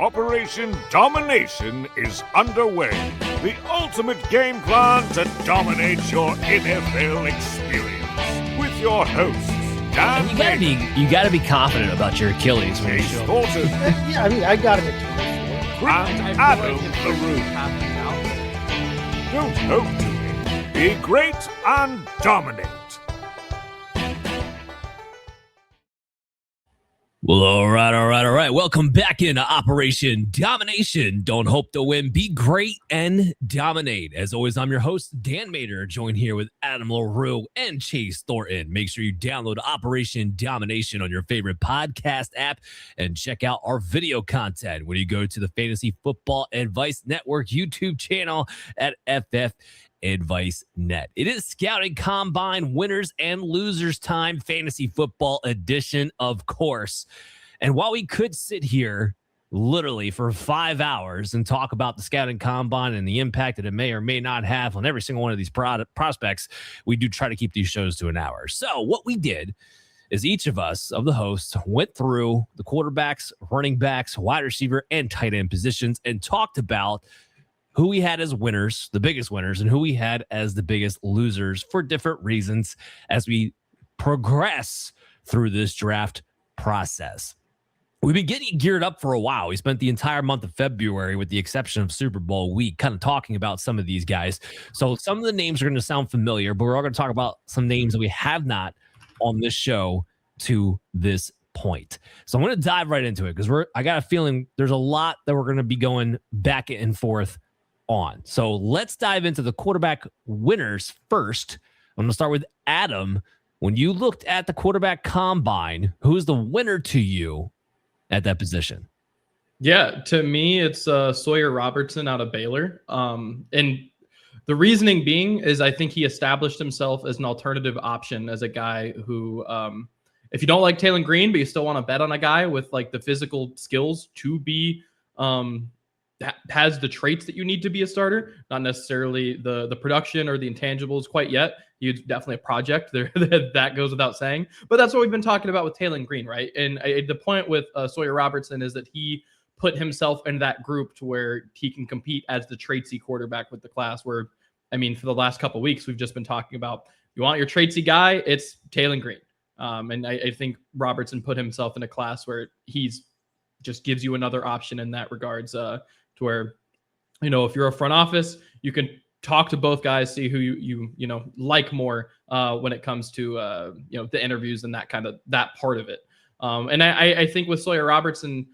Operation Domination is underway. The ultimate game plan to dominate your NFL experience. With your hosts, Dan you gotta be confident about your Achilles when you Chase show Thornton, Yeah, I mean, I got him at and Adam LaRue. Don't hope to it. Be great and dominate. Well, all right. Welcome back into Operation Domination. Don't hope to win, be great, and dominate. As always, I'm your host, Dan Mader, joined here with Adam LaRue and Chase Thornton. Make sure you download Operation Domination on your favorite podcast app and check out our video content when you go to the Fantasy Football Advice Network YouTube channel at FF Advice Net. It is Scouting Combine winners and losers time, fantasy football edition, of course. And while we could sit here literally for 5 hours and talk about the Scouting Combine and the impact that it may or may not have on every single one of these prospects, we do try to keep these shows to an hour. So what we did is each of us, of the hosts, went through the quarterbacks, running backs, wide receiver, and tight end positions and talked about who we had as winners, the biggest winners, and who we had as the biggest losers for different reasons as we progress through this draft process. We've been getting geared up for a while. We spent the entire month of February, with the exception of Super Bowl week, kind of talking about some of these guys. So some of the names are going to sound familiar, but we're all going to talk about some names that we have not on this show to this point. So I'm going to dive right into it because I got a feeling there's a lot that we're going to be going back and forth on. So let's dive into the quarterback winners first. I'm going to start with Adam. When you looked at the quarterback combine, who's the winner to you at that position? Yeah, to me, it's Sawyer Robertson out of Baylor. And the reasoning being is I think he established himself as an alternative option, as a guy who, if you don't like Taylen Green, but you still want to bet on a guy with like the physical skills to be has the traits that you need to be a starter, not necessarily the production or the intangibles quite yet. He's definitely a project there that goes without saying, but that's what we've been talking about with Taylen Green, right? And the point with Sawyer Robertson is that he put himself in that group to where he can compete as the traitsy quarterback with the class. Where, I mean, for the last couple of weeks, we've just been talking about, you want your traitsy guy, it's Taylen Green. And I think Robertson put himself in a class where he's just gives you another option in that regards, to where, you know, if you're a front office, you can talk to both guys, see who you like more when it comes to the interviews and that part of it. And I think with Sawyer Robertson,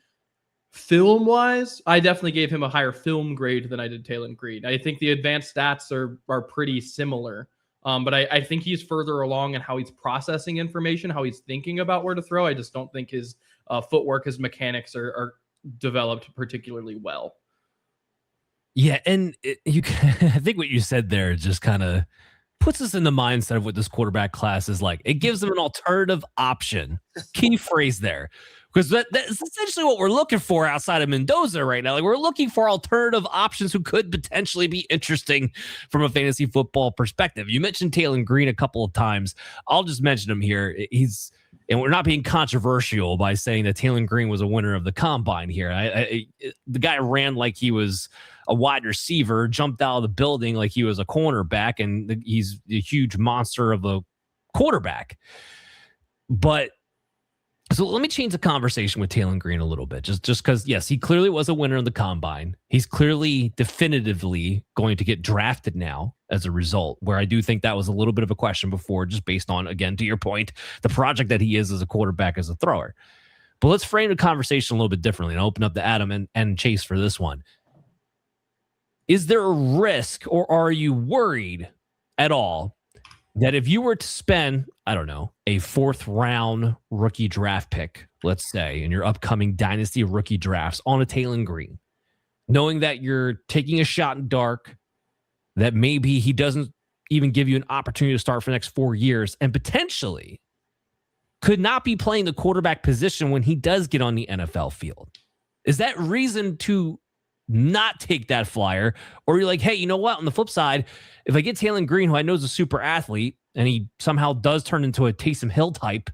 film wise, I definitely gave him a higher film grade than I did Taylen Green. I think the advanced stats are pretty similar. But I think he's further along in how he's processing information, how he's thinking about where to throw. I just don't think his footwork, his mechanics are developed particularly well. Yeah, and I think what you said there just kind of puts us in the mindset of what this quarterback class is like. It gives them an alternative option. Key phrase there. Because that's essentially what we're looking for outside of Mendoza right now. Like, we're looking for alternative options who could potentially be interesting from a fantasy football perspective. You mentioned Taylen Green a couple of times. I'll just mention him here. And we're not being controversial by saying that Taylen Green was a winner of the combine here. The guy ran like he was a wide receiver, jumped out of the building like he was a cornerback, and he's a huge monster of a quarterback. But so let me change the conversation with Taylen Green a little bit, just because, yes, he clearly was a winner of the combine. He's clearly definitively going to get drafted now as a result, where I do think that was a little bit of a question before, just based on, again, to your point, the project that he is as a quarterback, as a thrower. But let's frame the conversation a little bit differently and open up to Adam and Chase for this one. Is there a risk, or are you worried at all that if you were to spend, I don't know, a 4th round rookie draft pick, let's say, in your upcoming dynasty rookie drafts on a Taylen Green, knowing that you're taking a shot in dark, that maybe he doesn't even give you an opportunity to start for the next 4 years, and potentially could not be playing the quarterback position when he does get on the NFL field? Is that reason to not take that flyer? Or you're like, hey, you know what? On the flip side, if I get Taylen Green, who I know is a super athlete, and he somehow does turn into a Taysom Hill type,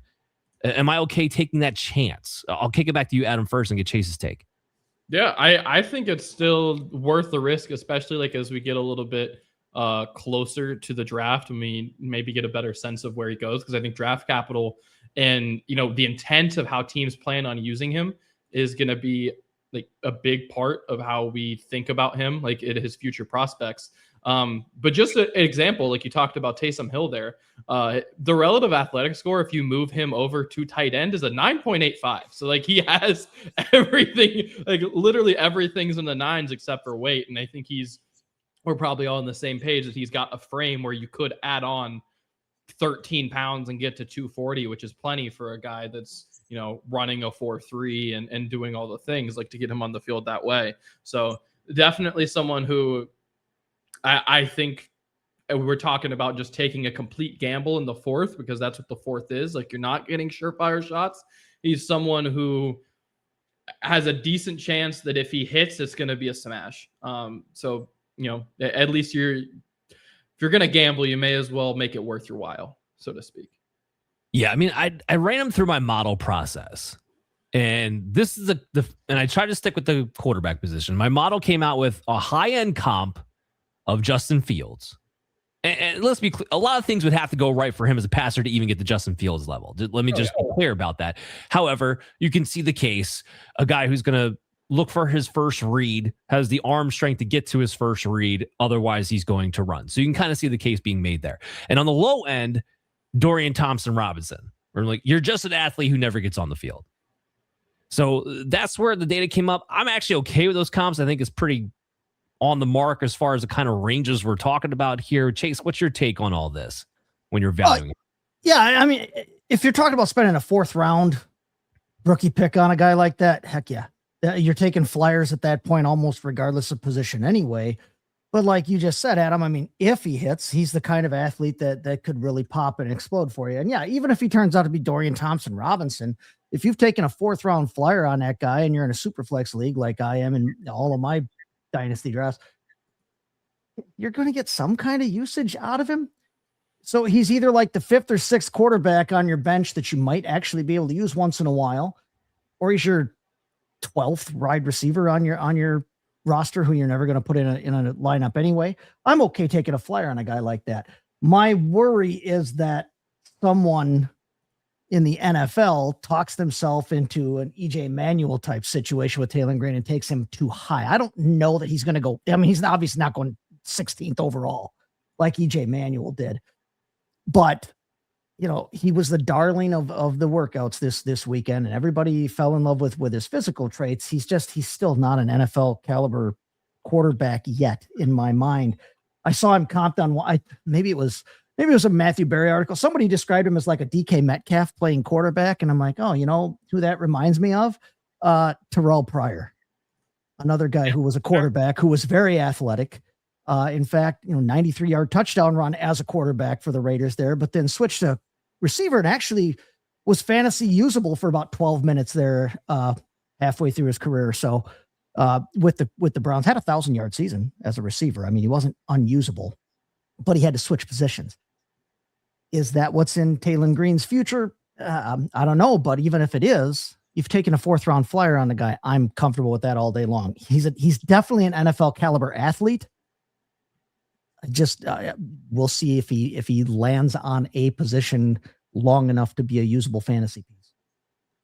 am I okay taking that chance? I'll kick it back to you, Adam, first, and get Chase's take. Yeah, I think it's still worth the risk, especially like as we get a little bit closer to the draft and we maybe get a better sense of where he goes. Because I think draft capital and the intent of how teams plan on using him is going to be like a big part of how we think about him, like his future prospects. But just an example, like you talked about Taysom Hill there, the relative athletic score, if you move him over to tight end, is a 9.85. So like he has everything, like literally everything's in the nines except for weight. And I think we're probably all on the same page that he's got a frame where you could add on 13 pounds and get to 240, which is plenty for a guy that's, running a 4.3 and doing all the things, like to get him on the field that way. So definitely someone who I think we're talking about just taking a complete gamble in the fourth, because that's what the fourth is. Like, you're not getting surefire shots. He's someone who has a decent chance that if he hits, it's going to be a smash. So, at least if you're going to gamble, you may as well make it worth your while, so to speak. Yeah, I mean, I ran him through my model process, and this is and I tried to stick with the quarterback position. My model came out with a high-end comp of Justin Fields. And let's be clear, a lot of things would have to go right for him as a passer to even get to Justin Fields level. Let me just be clear about that. However, you can see the case, a guy who's going to look for his first read, has the arm strength to get to his first read. Otherwise, he's going to run. So you can kind of see the case being made there. And on the low end, Dorian Thompson-Robinson. We're like, you're just an athlete who never gets on the field. So that's where the data came up. I'm actually okay with those comps. I think it's pretty on the mark as far as the kind of ranges we're talking about here. Chase, what's your take on all this when you're valuing it? Yeah, I mean, if you're talking about spending a fourth round rookie pick on a guy like that, heck yeah. You're taking flyers at that point, almost regardless of position anyway. But like you just said, Adam, I mean, if he hits, he's the kind of athlete that could really pop and explode for you. And yeah, even if he turns out to be Dorian Thompson-Robinson, if you've taken a fourth round flyer on that guy and you're in a super flex league like I am in all of my dynasty drafts, you're going to get some kind of usage out of him. So he's either like the fifth or sixth quarterback on your bench that you might actually be able to use once in a while, or he's your 12th wide receiver on your roster who you're never going to put in a lineup anyway. I'm okay taking a flyer on a guy like that. My worry is that someone in the NFL talks themselves into an EJ Manuel type situation with Taylen Green and takes him too high. I don't know that he's going to go. I mean, he's obviously not going 16th overall like EJ Manuel did, but he was the darling of the workouts this weekend, and everybody fell in love with his physical traits. He's still not an NFL caliber quarterback yet in my mind. I saw him comped on maybe it was a Matthew Berry article. Somebody described him as like a DK Metcalf playing quarterback. And I'm like, oh, you know who that reminds me of? Terrell Pryor, another guy who was a quarterback who was very athletic. In fact, 93-yard touchdown run as a quarterback for the Raiders there, but then switched to receiver and actually was fantasy usable for about 12 minutes there, halfway through his career. So with the Browns, had 1,000-yard season as a receiver. I mean, he wasn't unusable, but he had to switch positions. Is that what's in Taylen Green's future? I don't know, but even if it is, you've taken a fourth round flyer on the guy. I'm comfortable with that all day long. He's definitely an NFL caliber athlete. Just we'll see if he lands on a position long enough to be a usable fantasy piece.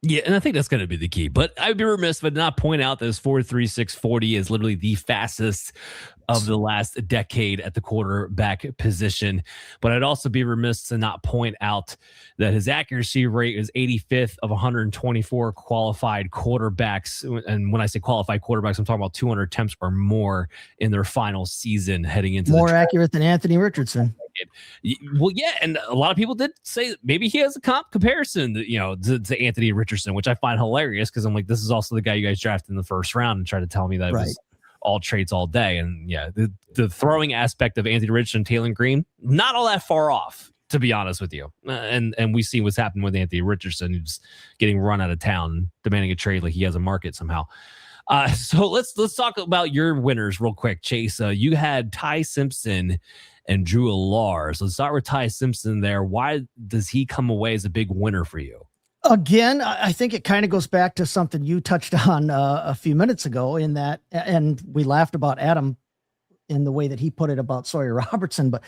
Yeah, and I think that's going to be the key. But I'd be remiss if I did not point out that his 4.36 40 is literally the fastest of the last decade at the quarterback position. But I'd also be remiss to not point out that his accuracy rate is 85th of 124 qualified quarterbacks. And when I say qualified quarterbacks, I'm talking about 200 attempts or more in their final season heading into more accurate than Anthony Richardson. Well, yeah, and a lot of people did say maybe he has a comparison, to Anthony Richardson, which I find hilarious because I'm like, this is also the guy you guys drafted in the first round and try to tell me that it was all traits all day. And yeah, the throwing aspect of Anthony Richardson, Taylen Green, not all that far off, to be honest with you. And we see what's happened with Anthony Richardson, who's getting run out of town, demanding a trade like he has a market somehow. So let's talk about your winners real quick, Chase. You had Ty Simpson and Drew Allar. So let's start with Ty Simpson there. Why does he come away as a big winner for you? Again, I think it kind of goes back to something you touched on a few minutes ago in that, and we laughed about Adam in the way that he put it about Sawyer Robertson, but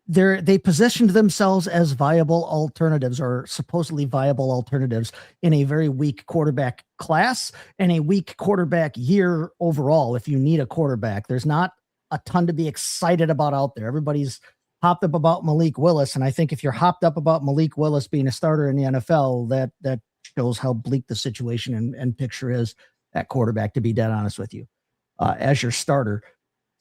they positioned themselves as viable alternatives, or supposedly viable alternatives, in a very weak quarterback class and a weak quarterback year overall. If you need a quarterback, there's not a ton to be excited about out there. Everybody's hopped up about Malik Willis, and I think if you're hopped up about Malik Willis being a starter in the NFL, that shows how bleak the situation and picture is at quarterback, to be dead honest with you, as your starter.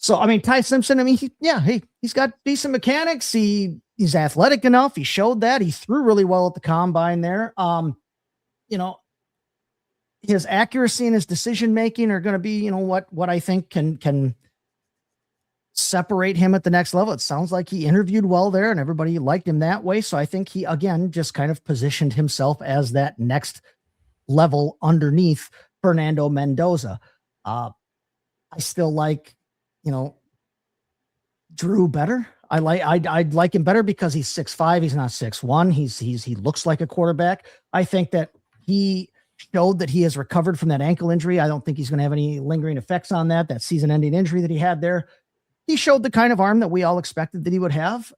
So, I mean, Ty Simpson, I mean, he's got decent mechanics. He's athletic enough. He showed that. He threw really well at the combine there. His accuracy and his decision-making are going to be, what I think can separate him at the next level. It sounds like he interviewed well there and everybody liked him that way. So I think he, again, just kind of positioned himself as that next level underneath Fernando Mendoza. I still like, Drew better. I'd like him better because he's 6'5". He's not 6'1". He looks like a quarterback. I think that he showed that he has recovered from that ankle injury. I don't think he's going to have any lingering effects on that season-ending injury that he had there. He showed the kind of arm that we all expected that he would have.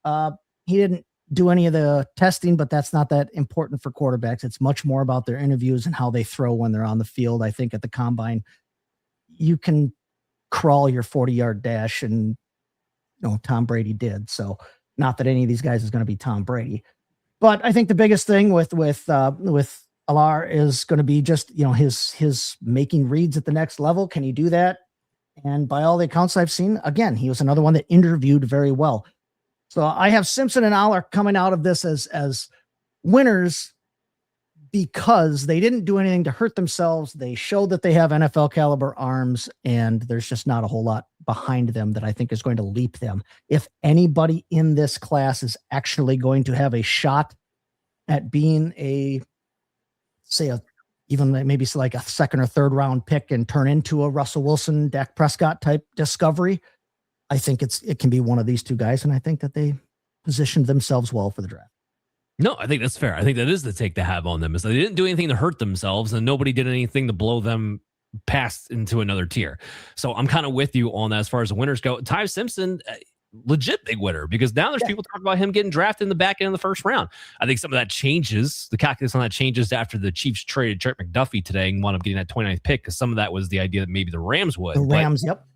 He didn't do any of the testing, but that's not that important for quarterbacks. It's much more about their interviews and how they throw when they're on the field. I think at the combine, you can crawl your 40-yard dash, and Tom Brady did. So not that any of these guys is going to be Tom Brady, but I think the biggest thing with Alar is going to be just, his making reads at the next level. Can he do that? And by all the accounts I've seen, again, he was another one that interviewed very well. So I have Simpson and Aller coming out of this as winners because they didn't do anything to hurt themselves. They showed that they have NFL caliber arms, and there's just not a whole lot behind them that I think is going to leap them. If anybody in this class is actually going to have a shot at being even maybe like a second or third round pick and turn into a Russell Wilson, Dak Prescott type discovery, I think it can be one of these two guys. And I think that they positioned themselves well for the draft. No, I think that's fair. I think that is the take to have on them, is they didn't do anything to hurt themselves and nobody did anything to blow them past into another tier. So I'm kind of with you on that as far as the winners go. Ty Simpson, legit big winner, because now there's people talking about him getting drafted in the back end of the first round. I think some of that changes. The calculus on that changes after the Chiefs traded Trent McDuffie today and wound up getting that 29th pick, because some of that was the idea that maybe the Rams would. The Rams, yep.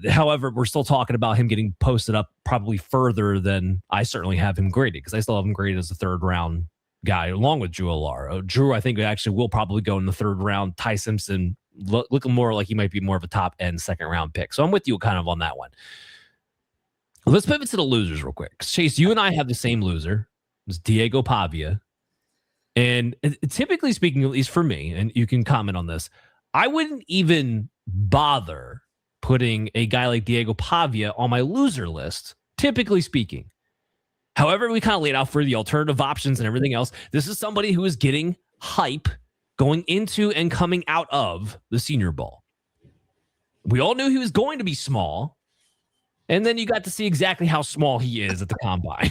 However, we're still talking about him getting posted up probably further than I certainly have him graded, because I still have him graded as a third round guy along with Drew Alar. Drew, I think, actually will probably go in the third round. Ty Simpson looking more like he might be more of a top end second round pick. So I'm with you kind of on that one. Let's pivot to the losers real quick. Chase, you and I have the same loser. It's Diego Pavia. And typically speaking, at least for me, and you can comment on this, I wouldn't even bother putting a guy like Diego Pavia on my loser list, typically speaking. However, we kind of laid out for the alternative options and everything else. This is somebody who is getting hype going into and coming out of the Senior Bowl. We all knew he was going to be small. And then you got to see exactly how small he is at the combine.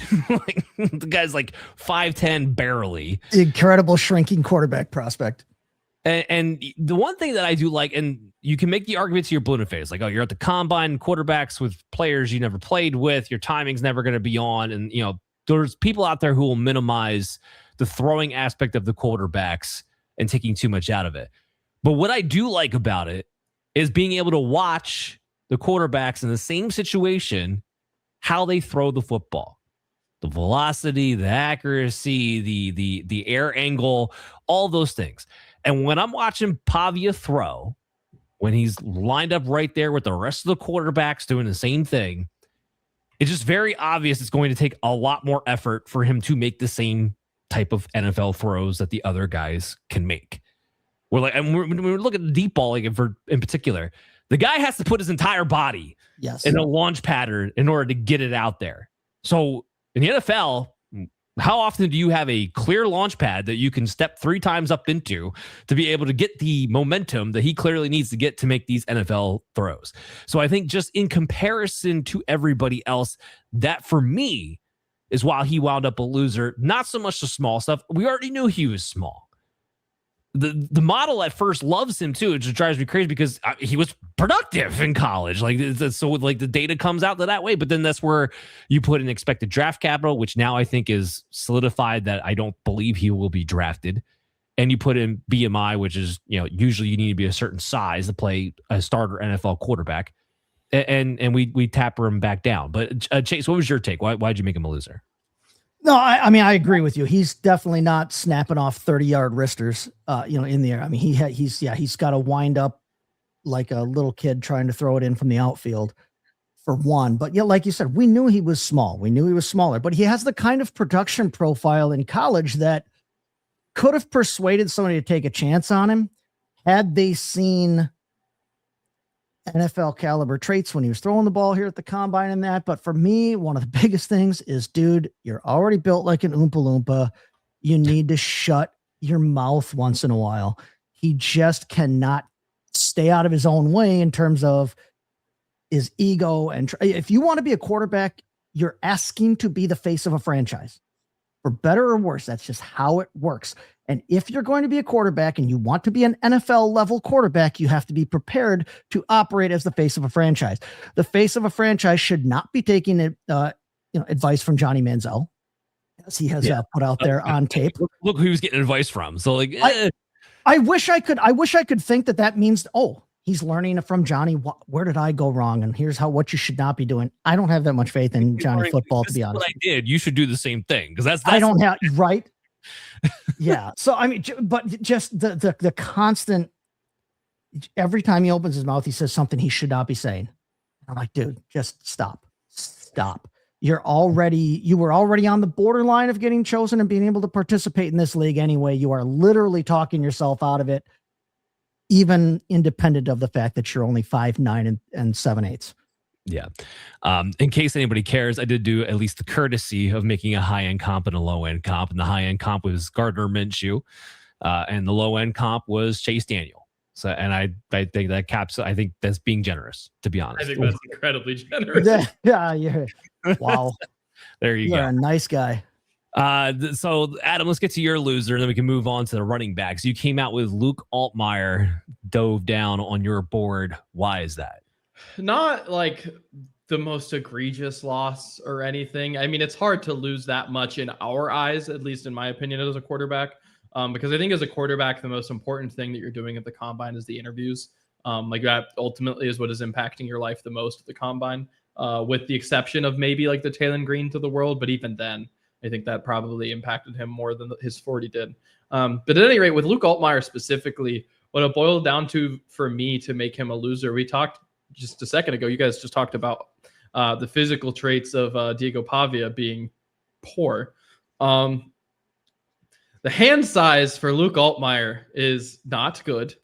The guy's like 5'10", barely. Incredible shrinking quarterback prospect. And the one thing that I do like, and you can make the argument to your blue in the face, like, oh, you're at the combine, quarterbacks with players you never played with, your timing's never going to be on. And, there's people out there who will minimize the throwing aspect of the quarterbacks and taking too much out of it. But what I do like about it is being able to watch the quarterbacks in the same situation, how they throw the football, the velocity, the accuracy, the air angle, all those things. And when I'm watching Pavia throw, when he's lined up right there with the rest of the quarterbacks doing the same thing, it's just very obvious it's going to take a lot more effort for him to make the same type of NFL throws that the other guys can make. We're looking at the deep ball, like in particular, the guy has to put his entire body in a launch pattern in order to get it out there. So in the NFL, how often do you have a clear launch pad that you can step 3 times up into to be able to get the momentum that he clearly needs to get to make these NFL throws? So I think just in comparison to everybody else, that for me is why he wound up a loser. Not so much the small stuff. We already knew he was small. The model at first loves him too. It just drives me crazy because he was productive in college. Like, so like the data comes out that way, but then that's where you put in expected draft capital, which now I think is solidified that I don't believe he will be drafted. And you put in BMI, which is, usually you need to be a certain size to play a starter NFL quarterback. And we taper him back down. But Chase, what was your take? Why'd you make him a loser? No, I mean, I agree with you. He's definitely not snapping off 30-yard wristers, in the air. I mean, he's got to wind up like a little kid trying to throw it in from the outfield for one. But yeah, like you said, we knew he was small. We knew he was smaller, but he has the kind of production profile in college that could have persuaded somebody to take a chance on him had they seen NFL caliber traits when he was throwing the ball here at the combine and that. But for me, one of the biggest things is, dude, you're already built like an Oompa Loompa. You need to shut your mouth once in a while. He just cannot stay out of his own way in terms of his ego. And if you want to be a quarterback, you're asking to be the face of a franchise. For better or worse, that's just how it works. And if you're going to be a quarterback and you want to be an NFL level quarterback, you have to be prepared to operate as the face of a franchise. The face of a franchise should not be taking advice from Johnny Manziel, as he has put out there on tape. Look who he was getting advice from. So like, I wish I could think that means, he's learning from Johnny. Where did I go wrong? And here's what you should not be doing. I don't have that much faith in Johnny football, to be honest. What I did. You should do the same thing, because that's I don't have right. Yeah. So I mean, but just the constant. Every time he opens his mouth, he says something he should not be saying. I'm like, dude, just stop. You were already on the borderline of getting chosen and being able to participate in this league anyway. You are literally talking yourself out of it, even independent of the fact that you're only 5'9" and 7/8. Yeah. In case anybody cares, I did do at least the courtesy of making a high-end comp and a low-end comp. And the high-end comp was Gardner Minshew, and the low-end comp was Chase Daniel. So, and I think that caps. I think that's being generous, to be honest. I think that's incredibly generous. Yeah. Wow. There you go. You're a nice guy. So Adam, let's get to your loser, and then we can move on to the running backs. You came out with Luke Altmaier, dove down on your board. Why is that? Not like the most egregious loss or anything. I mean, it's hard to lose that much in our eyes, at least in my opinion, as a quarterback. Because I think as a quarterback, the most important thing that you're doing at the combine is the interviews. Like that ultimately is what is impacting your life the most at the combine, with the exception of maybe like the Taylen Green to the world. But even then, I think that probably impacted him more than his 40 did. But at any rate, with Luke Altmaier specifically, what it boiled down to for me to make him a loser, we talked just a second ago. You guys just talked about the physical traits of Diego Pavia being poor. The hand size for Luke Altmaier is not good.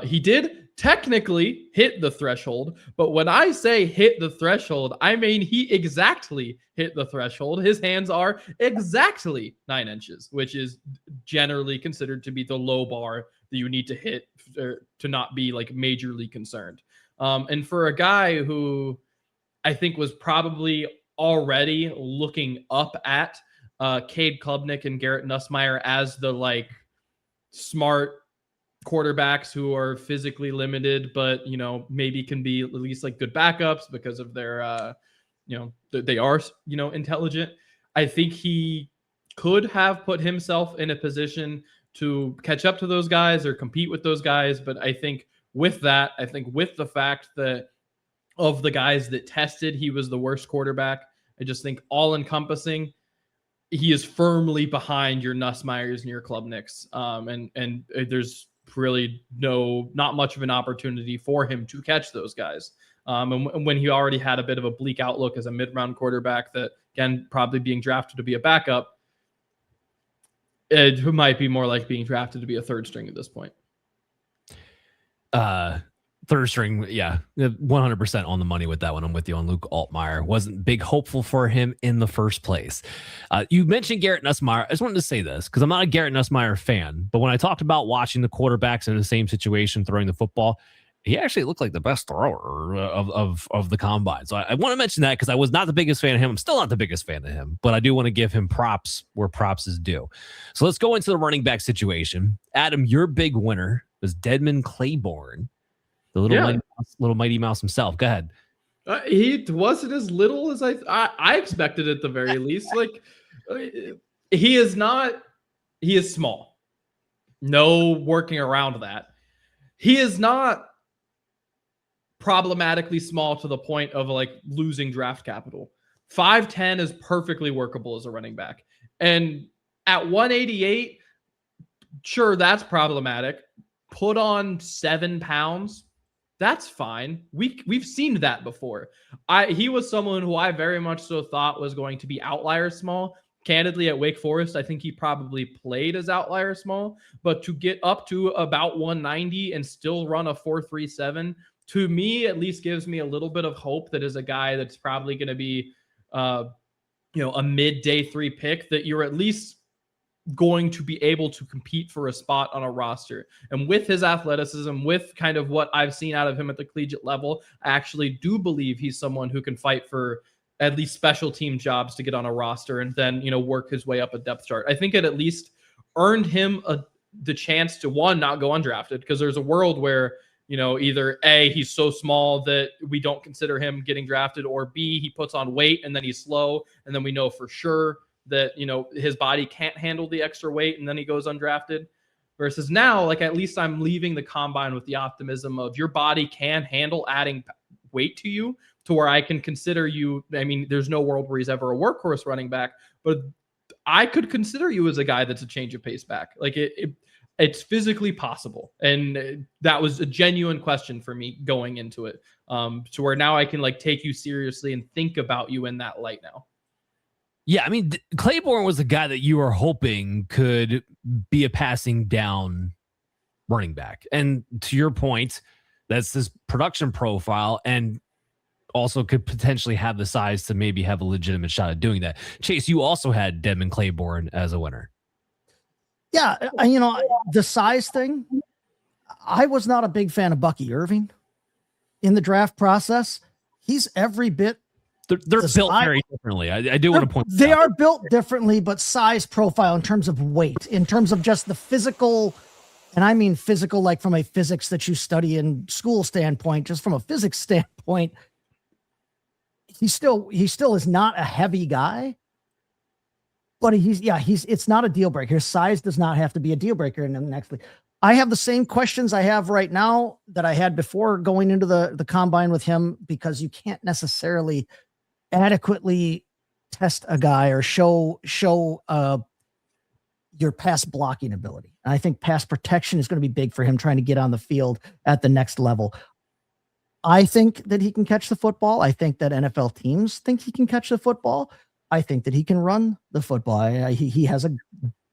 He did technically hit the threshold, but when I say hit the threshold, I mean he exactly hit the threshold. His hands are exactly 9 inches, which is generally considered to be the low bar that you need to hit to not be like majorly concerned. And for a guy who I think was probably already looking up at Cade Klubnik and Garrett Nussmeier as the like smart quarterbacks who are physically limited, but maybe can be at least like good backups because of their they are intelligent. I think he could have put himself in a position to catch up to those guys or compete with those guys. But I think with the fact that of the guys that tested, he was the worst quarterback. I just think all encompassing, he is firmly behind your Nussmeiers and your Klubniks. And there's really not much of an opportunity for him to catch those guys. And when he already had a bit of a bleak outlook as a mid-round quarterback that, again, probably being drafted to be a backup, it might be more like being drafted to be a third string at this point. Third string, yeah, 100% on the money with that one. I'm with you on Luke Altmaier. Wasn't big hopeful for him in the first place. You mentioned Garrett Nussmeier. I just wanted to say this because I'm not a Garrett Nussmeier fan, but when I talked about watching the quarterbacks in the same situation throwing the football, he actually looked like the best thrower of the combine. So I want to mention that because I was not the biggest fan of him. I'm still not the biggest fan of him, but I do want to give him props where props is due. So let's go into the running back situation. Adam, your big winner was Dedmon Claiborne, the little mighty mouse himself. Go ahead. He wasn't as little as I expected at the very least. Like he is small. No working around that. He is not problematically small to the point of like losing draft capital. 5'10" is perfectly workable as a running back. And at 188, sure, that's problematic. Put on 7 pounds, that's fine. We've seen that before. He was someone who I very much so thought was going to be outlier small. Candidly, at Wake Forest, I think he probably played as outlier small, but to get up to about 190 and still run a 4.37, to me, at least gives me a little bit of hope that as a guy that's probably going to be, a mid day 3 pick, that you're at least going to be able to compete for a spot on a roster. And with his athleticism, with kind of what I've seen out of him at the collegiate level, I actually do believe he's someone who can fight for at least special team jobs to get on a roster and then, work his way up a depth chart. I think it at least earned him the chance to, one, not go undrafted, because there's a world where, either A, he's so small that we don't consider him getting drafted, or B, he puts on weight and then he's slow. And then we know for sure that, his body can't handle the extra weight and then he goes undrafted. Versus now, like, at least I'm leaving the combine with the optimism of your body can handle adding weight to you, to where I can consider you. I mean, there's no world where he's ever a workhorse running back, but I could consider you as a guy that's a change of pace back. Like it's physically possible. And that was a genuine question for me going into it. To where now I can like take you seriously and think about you in that light now. Yeah, I mean, Claiborne was the guy that you were hoping could be a passing down running back. And to your point, that's this production profile and also could potentially have the size to maybe have a legitimate shot at doing that. Chase, you also had Dedmon Claiborne as a winner. Yeah, the size thing, I was not a big fan of Bucky Irving in the draft process. He's every bit. They're built very differently. I do want to point they are built differently, but size profile in terms of weight, in terms of just the physical, and I mean physical, like from a physics that you study in school standpoint, just from a physics standpoint, he still is not a heavy guy, but it's not a deal breaker. His size does not have to be a deal breaker in the next league. I have the same questions I have right now that I had before going into the combine with him, because you can't necessarily adequately test a guy or show your pass blocking ability. And I think pass protection is going to be big for him trying to get on the field at the next level. I think that he can catch the football. I think that NFL teams think he can catch the football. I think that he can run the football. He has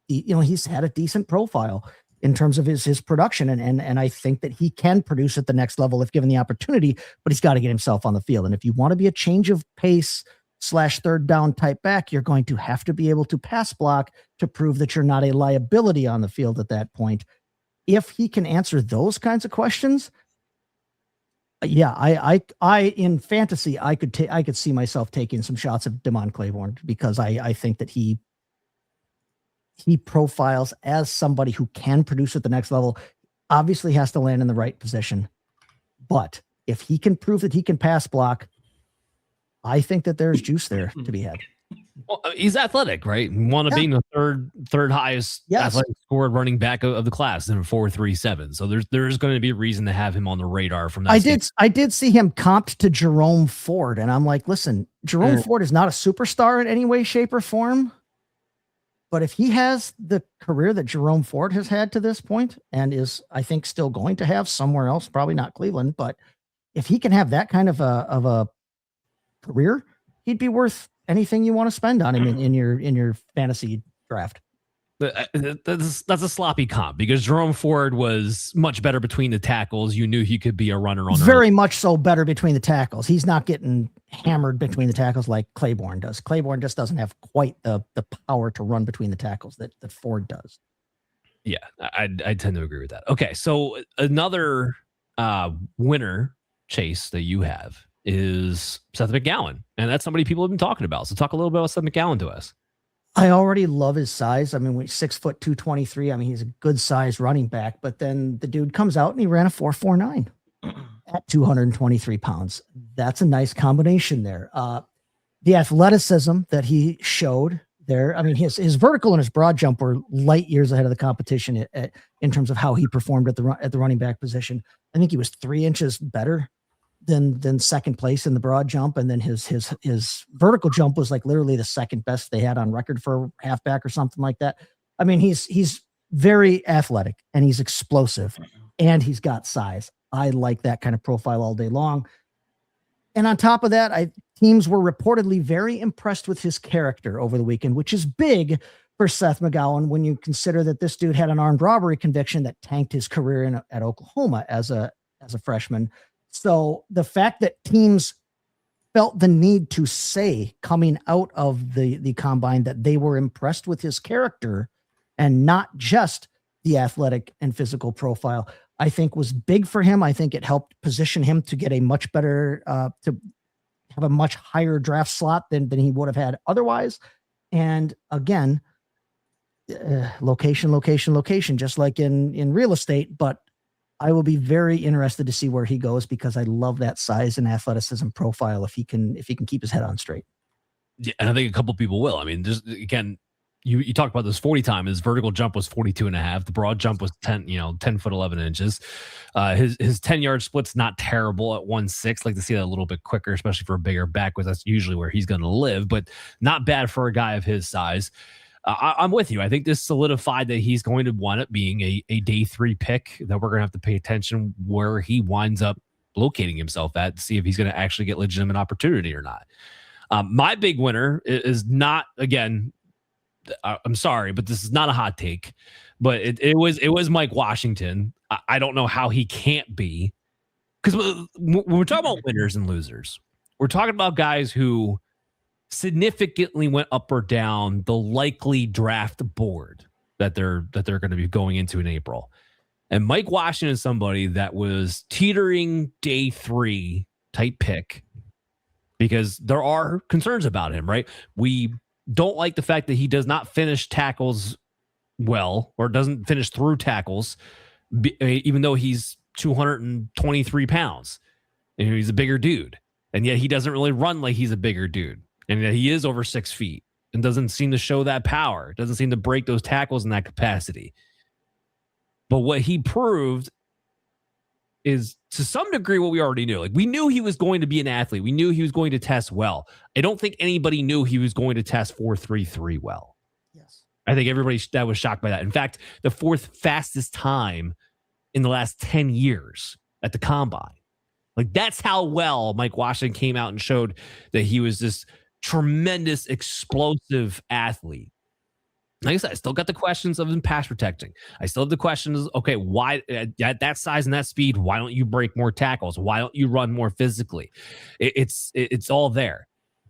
he's had a decent profile in terms of his production. And I think that he can produce at the next level if given the opportunity, but he's got to get himself on the field. And if you want to be a change of pace / third down type back, you're going to have to be able to pass block to prove that you're not a liability on the field at that point. If he can answer those kinds of questions, yeah, I in fantasy, I could see myself taking some shots of Dedmon Claiborne, because I think that he profiles as somebody who can produce at the next level. Obviously has to land in the right position, but if he can prove that he can pass block, I think that there's juice there to be had. Well, he's athletic, right? One of being the third highest athletic scored running back of the class in 4.37. So there's going to be a reason to have him on the radar from that. I did see him comped to Jerome Ford, and I'm like, listen, Jerome Ford is not a superstar in any way, shape, or form. But if he has the career that Jerome Ford has had to this point, and is, I think, still going to have somewhere else, probably not Cleveland, but if he can have that kind of a career, he'd be worth anything you want to spend on him in your fantasy draft. That's a sloppy comp, because Jerome Ford was much better between the tackles. You knew he could be a runner on very much so better between the tackles. He's not getting hammered between the tackles like Claiborne does. Claiborne just doesn't have quite the power to run between the tackles that Ford does. Yeah, I tend to agree with that. Okay, so another winner, Chase, that you have is Seth McGowan. And that's somebody people have been talking about. So talk a little bit about Seth McGowan to us. I already love his size. I mean, when he's 6 foot 223, I mean, he's a good size running back, but then the dude comes out and he ran a 4.49 at 223 pounds. That's a nice combination there. The athleticism that he showed there, I mean, his vertical and his broad jump were light years ahead of the competition in terms of how he performed at the running back position. I think he was 3 inches better than second place in the broad jump, and then his vertical jump was like literally the second best they had on record for a halfback or something like that. I mean, he's very athletic and he's explosive and he's got size. I like that kind of profile all day long. And on top of that, teams were reportedly very impressed with his character over the weekend, which is big for Seth McGowan when you consider that this dude had an armed robbery conviction that tanked his career at Oklahoma as a freshman. So the fact that teams felt the need to say coming out of the combine that they were impressed with his character and not just the athletic and physical profile, I think was big for him. I think it helped position him to get a much better, to have a much higher draft slot than he would have had otherwise. And again, location, just like in real estate, but I will be very interested to see where he goes because I love that size and athleticism profile if he can keep his head on straight. Yeah, and I think a couple people will. I mean, just again, you talked about this 40 time. His vertical jump was 42.5. The broad jump was 10 foot 11 inches. His 10-yard split's not terrible at 1.6. Like to see that a little bit quicker, especially for a bigger back, because that's usually where he's going to live. But not bad for a guy of his size. I'm with you. I think this solidified that he's going to wind up being a day 3 pick, that we're going to have to pay attention where he winds up locating himself at to see if he's going to actually get legitimate opportunity or not. My big winner is not, again, I'm sorry, but this is not a hot take, but it was Mike Washington. I don't know how he can't be, because when we're talking about winners and losers, we're talking about guys who significantly went up or down the likely draft board that they're going to be going into in April. And Mike Washington is somebody that was teetering day 3 type pick because there are concerns about him, right? We don't like the fact that he does not finish tackles well, or doesn't finish through tackles, even though he's 223 pounds and he's a bigger dude. And yet he doesn't really run like he's a bigger dude. And that he is over 6 feet and doesn't seem to show that power, doesn't seem to break those tackles in that capacity. But what he proved is to some degree what we already knew. Like, we knew he was going to be an athlete. We knew he was going to test well. I don't think anybody knew he was going to test 4.33 well. Yes. I think everybody that was shocked by that. In fact, the 4th fastest time in the last 10 years at the combine. Like, that's how well Mike Washington came out and showed that he was this tremendous, explosive athlete. Like I said, I still got the questions of him pass protecting. I still have the questions, okay, why at that size and that speed, why don't you break more tackles? Why don't you run more physically? It's all there.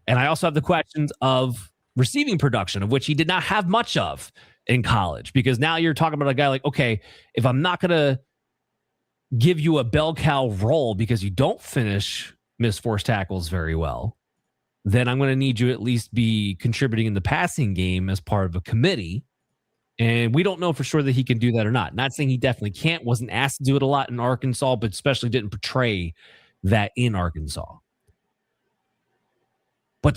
And I also have the questions of receiving production, of which he did not have much of in college, because now you're talking about a guy like, okay, if I'm not going to give you a bell cow role because you don't miss force tackles very well, then I'm going to need you at least be contributing in the passing game as part of a committee. And we don't know for sure that he can do that or not. Not saying he definitely can't, wasn't asked to do it a lot in Arkansas, but especially didn't portray that in Arkansas. But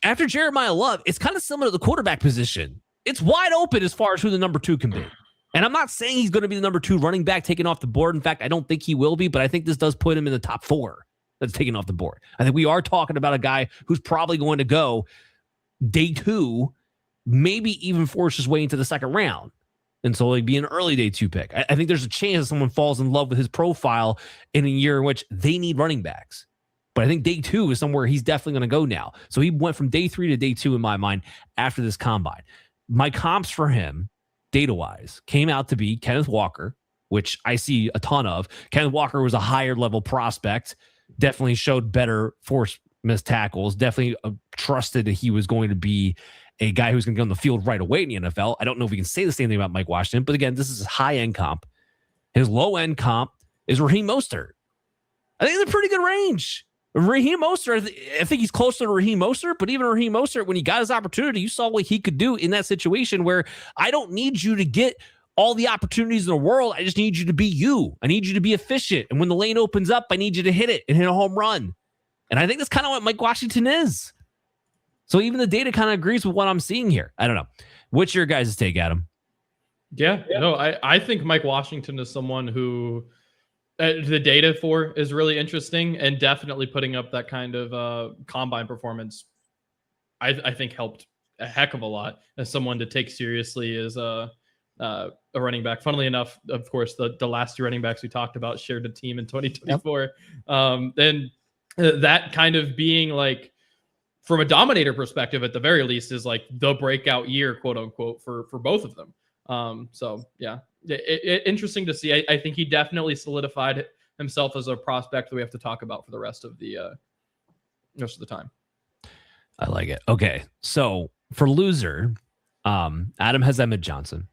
after Jeremiah Love, it's kind of similar to the quarterback position. It's wide open as far as who the number 2 can be. And I'm not saying he's going to be the number 2 running back taken off the board. In fact, I don't think he will be, but I think this does put him in the top 4 that's taken off the board. I think we are talking about a guy who's probably going to go day 2, maybe even force his way into the 2nd round. And so like be an early day 2 pick. I think there's a chance that someone falls in love with his profile in a year in which they need running backs. But I think day 2 is somewhere he's definitely going to go now. So he went from day 3 to day 2 in my mind after this combine. My comps for him, data-wise, came out to be Kenneth Walker, which I see a ton of. Kenneth Walker was a higher level prospect. Definitely showed better force missed tackles. Definitely trusted that he was going to be a guy who's going to get on the field right away in the NFL. I don't know if we can say the same thing about Mike Washington, but again, this is his high-end comp. His low-end comp is Raheem Mostert. I think it's a pretty good range. Raheem Mostert, I think he's closer to Raheem Mostert, but even Raheem Mostert, when he got his opportunity, you saw what he could do in that situation where I don't need you to get all the opportunities in the world. I just need you to be you. I need you to be efficient. And when the lane opens up, I need you to hit it and hit a home run. And I think that's kind of what Mike Washington is. So even the data kind of agrees with what I'm seeing here. I don't know. What's your guys' take, Adam? Yeah. No, I think Mike Washington is someone who the data for is really interesting, and definitely putting up that kind of combine performance, I think helped a heck of a lot as someone to take seriously as a running back. Funnily enough, of course, the last two running backs we talked about shared a team in 2024. Yep. And that kind of being like, from a dominator perspective, at the very least, is like the breakout year, quote unquote, for both of them. So yeah, interesting to see. I think he definitely solidified himself as a prospect that we have to talk about for the rest of the time. I like it. Okay, so for loser, Adam has Emmett Johnson,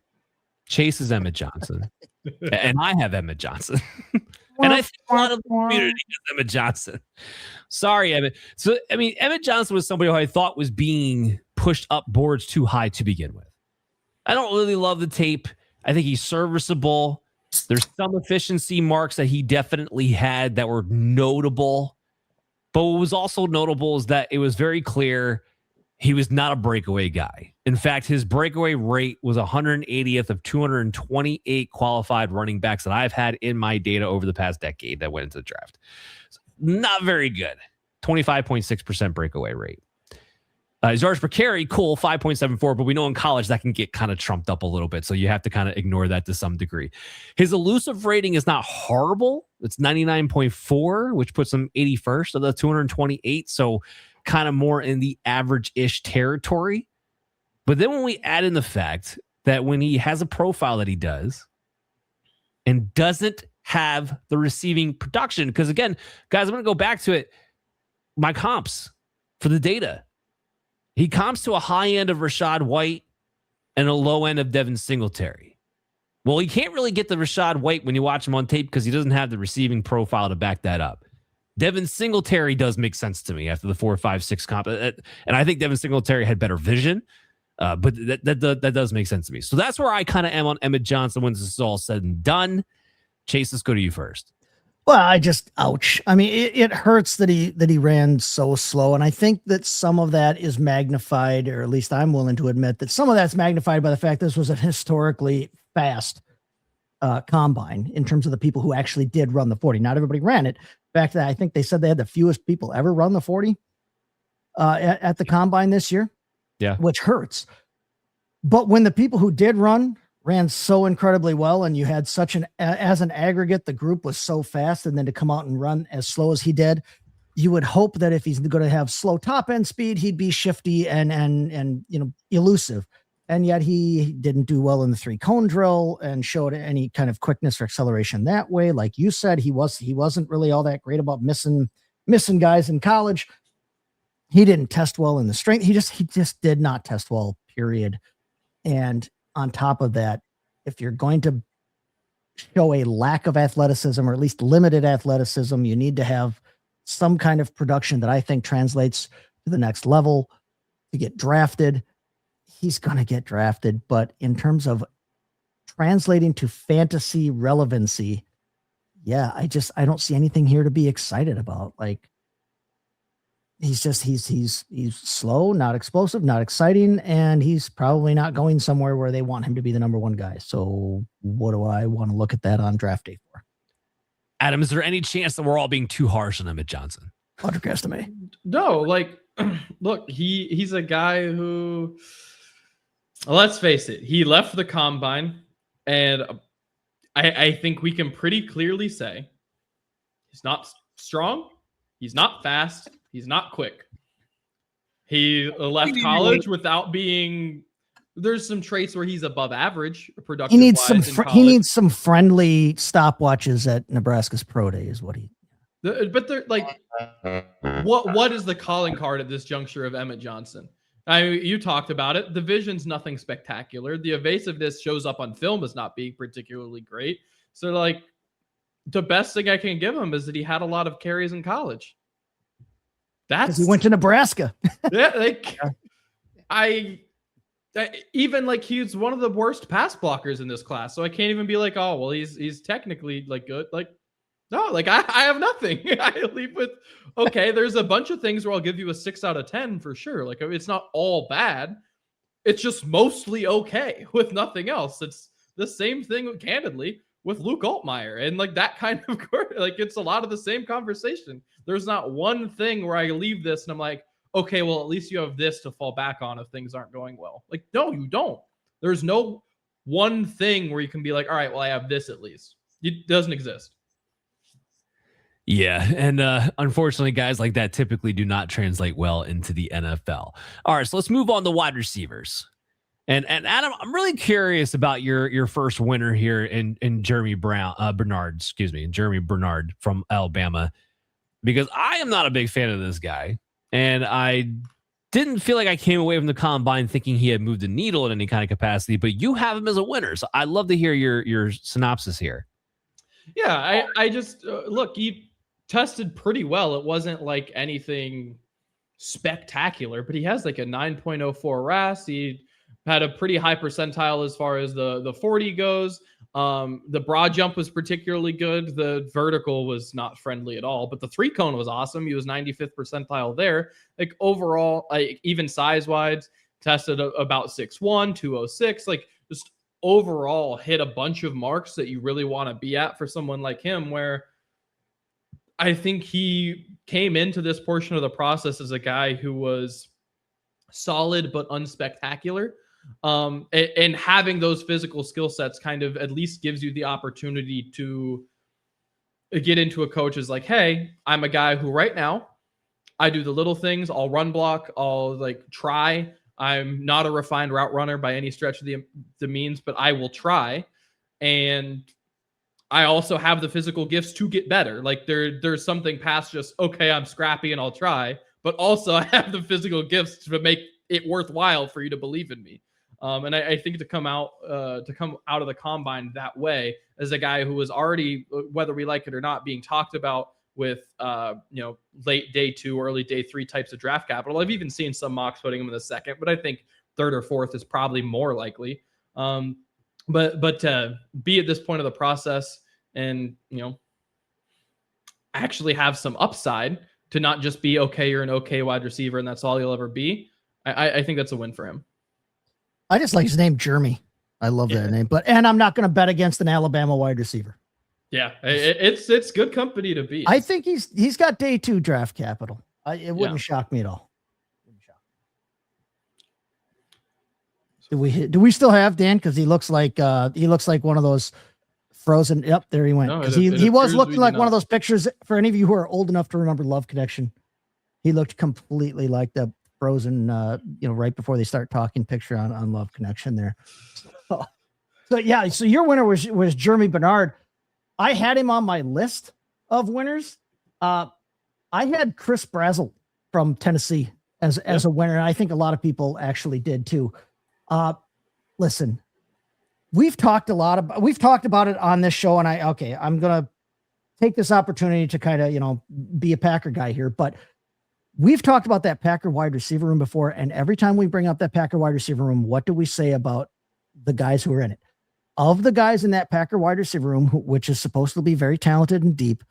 Chase is Emmett Johnson, and I have Emmett Johnson. And I think a lot of the community is Emmett Johnson. Sorry, Emmett. So, I mean, Emmett Johnson was somebody who I thought was being pushed up boards too high to begin with. I don't really love the tape. I think he's serviceable. There's some efficiency marks that he definitely had that were notable. But what was also notable is that it was very clear he was not a breakaway guy. In fact, his breakaway rate was 180th of 228 qualified running backs that I've had in my data over the past decade that went into the draft. Not very good. 25.6% breakaway rate. His yards per carry, cool, 5.74, but we know in college that can get kind of trumped up a little bit, so you have to kind of ignore that to some degree. His elusive rating is not horrible. It's 99.4, which puts him 81st of the 228, so kind of more in the average-ish territory. But then when we add in the fact that when he has a profile that he does and doesn't have the receiving production, because again, guys, I'm going to go back to it, my comps for the data. He comps to a high end of Rachaad White and a low end of Devin Singletary. Well, you can't really get the Rachaad White when you watch him on tape because he doesn't have the receiving profile to back that up. Devin Singletary does make sense to me after the 4, 5, 6 comp. And I think Devin Singletary had better vision, but that does make sense to me. So that's where I kind of am on Emmett Johnson when this is all said and done. Chase, let's go to you first. Well, ouch. I mean, it hurts that he ran so slow. And I think that some of that is magnified, or at least I'm willing to admit that some of that's magnified by the fact this was a historically fast combine in terms of the people who actually did run the 40. Not everybody ran it. In fact, I think they said they had the fewest people ever run the 40 at the combine this year. Yeah. Which hurts. But when the people who did ran so incredibly well, and you had such as an aggregate, the group was so fast, and then to come out and run as slow as he did, you would hope that if he's going to have slow top end speed, he'd be shifty and elusive. And yet he didn't do well in the 3-cone drill and showed any kind of quickness or acceleration that way. Like you said, he wasn't really all that great about missing guys in college. He didn't test well in the strength. He just did not test well, period. And on top of that, if you're going to show a lack of athleticism, or at least limited athleticism, you need to have some kind of production that I think translates to the next level to get drafted. He's going to get drafted, but in terms of translating to fantasy relevancy, yeah, I don't see anything here to be excited about. Like, he's slow, not explosive, not exciting, and he's probably not going somewhere where they want him to be the number one guy. So what do I want to look at that on draft day for? Adam, is there any chance that we're all being too harsh on Emmett Johnson? Podcast to me. No, like, look, he's a guy who, let's face it, he left the combine, and I think we can pretty clearly say he's not strong, he's not fast, he's not quick. He left college without being. There's some traits where he's above average production. He needs some friendly stopwatches at Nebraska's pro day, is what he. But they're like, what is the calling card at this juncture of Emmett Johnson? You talked about it. The vision's nothing spectacular. The evasiveness shows up on film as not being particularly great. So like, the best thing I can give him is that he had a lot of carries in college. That's he went to Nebraska. Yeah, like even like he's one of the worst pass blockers in this class. So I can't even be like, oh, well, he's technically like good. Like, no, like I have nothing. I leave with, okay, there's a bunch of things where I'll give you a 6 out of 10 for sure. Like it's not all bad. It's just mostly okay with nothing else. It's the same thing, candidly, with Luke Altmaier. And like that kind of, like it's a lot of the same conversation. There's not one thing where I leave this and I'm like, okay, well, at least you have this to fall back on if things aren't going well. Like, no, you don't. There's no one thing where you can be like, all right, well, I have this at least. It doesn't exist. Yeah. And unfortunately, guys like that typically do not translate well into the NFL. All right, so let's move on to wide receivers. And Adam, I'm really curious about your first winner here in Jeremy Bernard from Alabama, because I am not a big fan of this guy. And I didn't feel like I came away from the combine thinking he had moved the needle in any kind of capacity, but you have him as a winner. So I'd love to hear your synopsis here. Yeah, I just, look, he tested pretty well. It wasn't like anything spectacular, but he has like a 9.04 RAS. He had a pretty high percentile as far as the 40 goes. The broad jump was particularly good. The vertical was not friendly at all, but the 3-cone was awesome. He was 95th percentile there. Like overall, like even size wise, tested about 6'1", 206. Like just overall hit a bunch of marks that you really want to be at for someone like him, where I think he came into this portion of the process as a guy who was solid but unspectacular. And having those physical skill sets kind of at least gives you the opportunity to get into a coach is like, hey, I'm a guy who right now I do the little things. I'll run block. I'll like try. I'm not a refined route runner by any stretch of the means, but I will try. And I also have the physical gifts to get better. Like there's something past just, okay, I'm scrappy and I'll try, but also I have the physical gifts to make it worthwhile for you to believe in me. And I think to come out of the combine that way as a guy who was already, whether we like it or not, being talked about with late day 2, early day 3 types of draft capital. I've even seen some mocks putting him in the second, but I think 3rd or 4th is probably more likely. But to be at this point of the process and actually have some upside to not just be okay, you're an okay wide receiver and that's all you'll ever be. I think that's a win for him. I just like his name, Jeremy. I love that name. And I'm not going to bet against an Alabama wide receiver. Yeah, it's good company to be. I think he's got day 2 draft capital. It wouldn't shock me at all. Do we still have Dan? Because he looks like one of those frozen. Yep, there he went. Because he was looking like one of those pictures. For any of you who are old enough to remember Love Connection, he looked completely like the frozen. Right before they start talking picture on Love Connection there. So yeah, so your winner was Jeremy Bernard. I had him on my list of winners. I had Chris Brazzell from Tennessee as a winner, and I think a lot of people actually did too. Listen, we've talked about it on this show, and I'm gonna take this opportunity to kind of be a Packer guy here, but we've talked about that Packer wide receiver room before, and every time we bring up that Packer wide receiver room, what do we say about the guys who are in it? Of the guys in that Packer wide receiver room, which is supposed to be very talented and deep,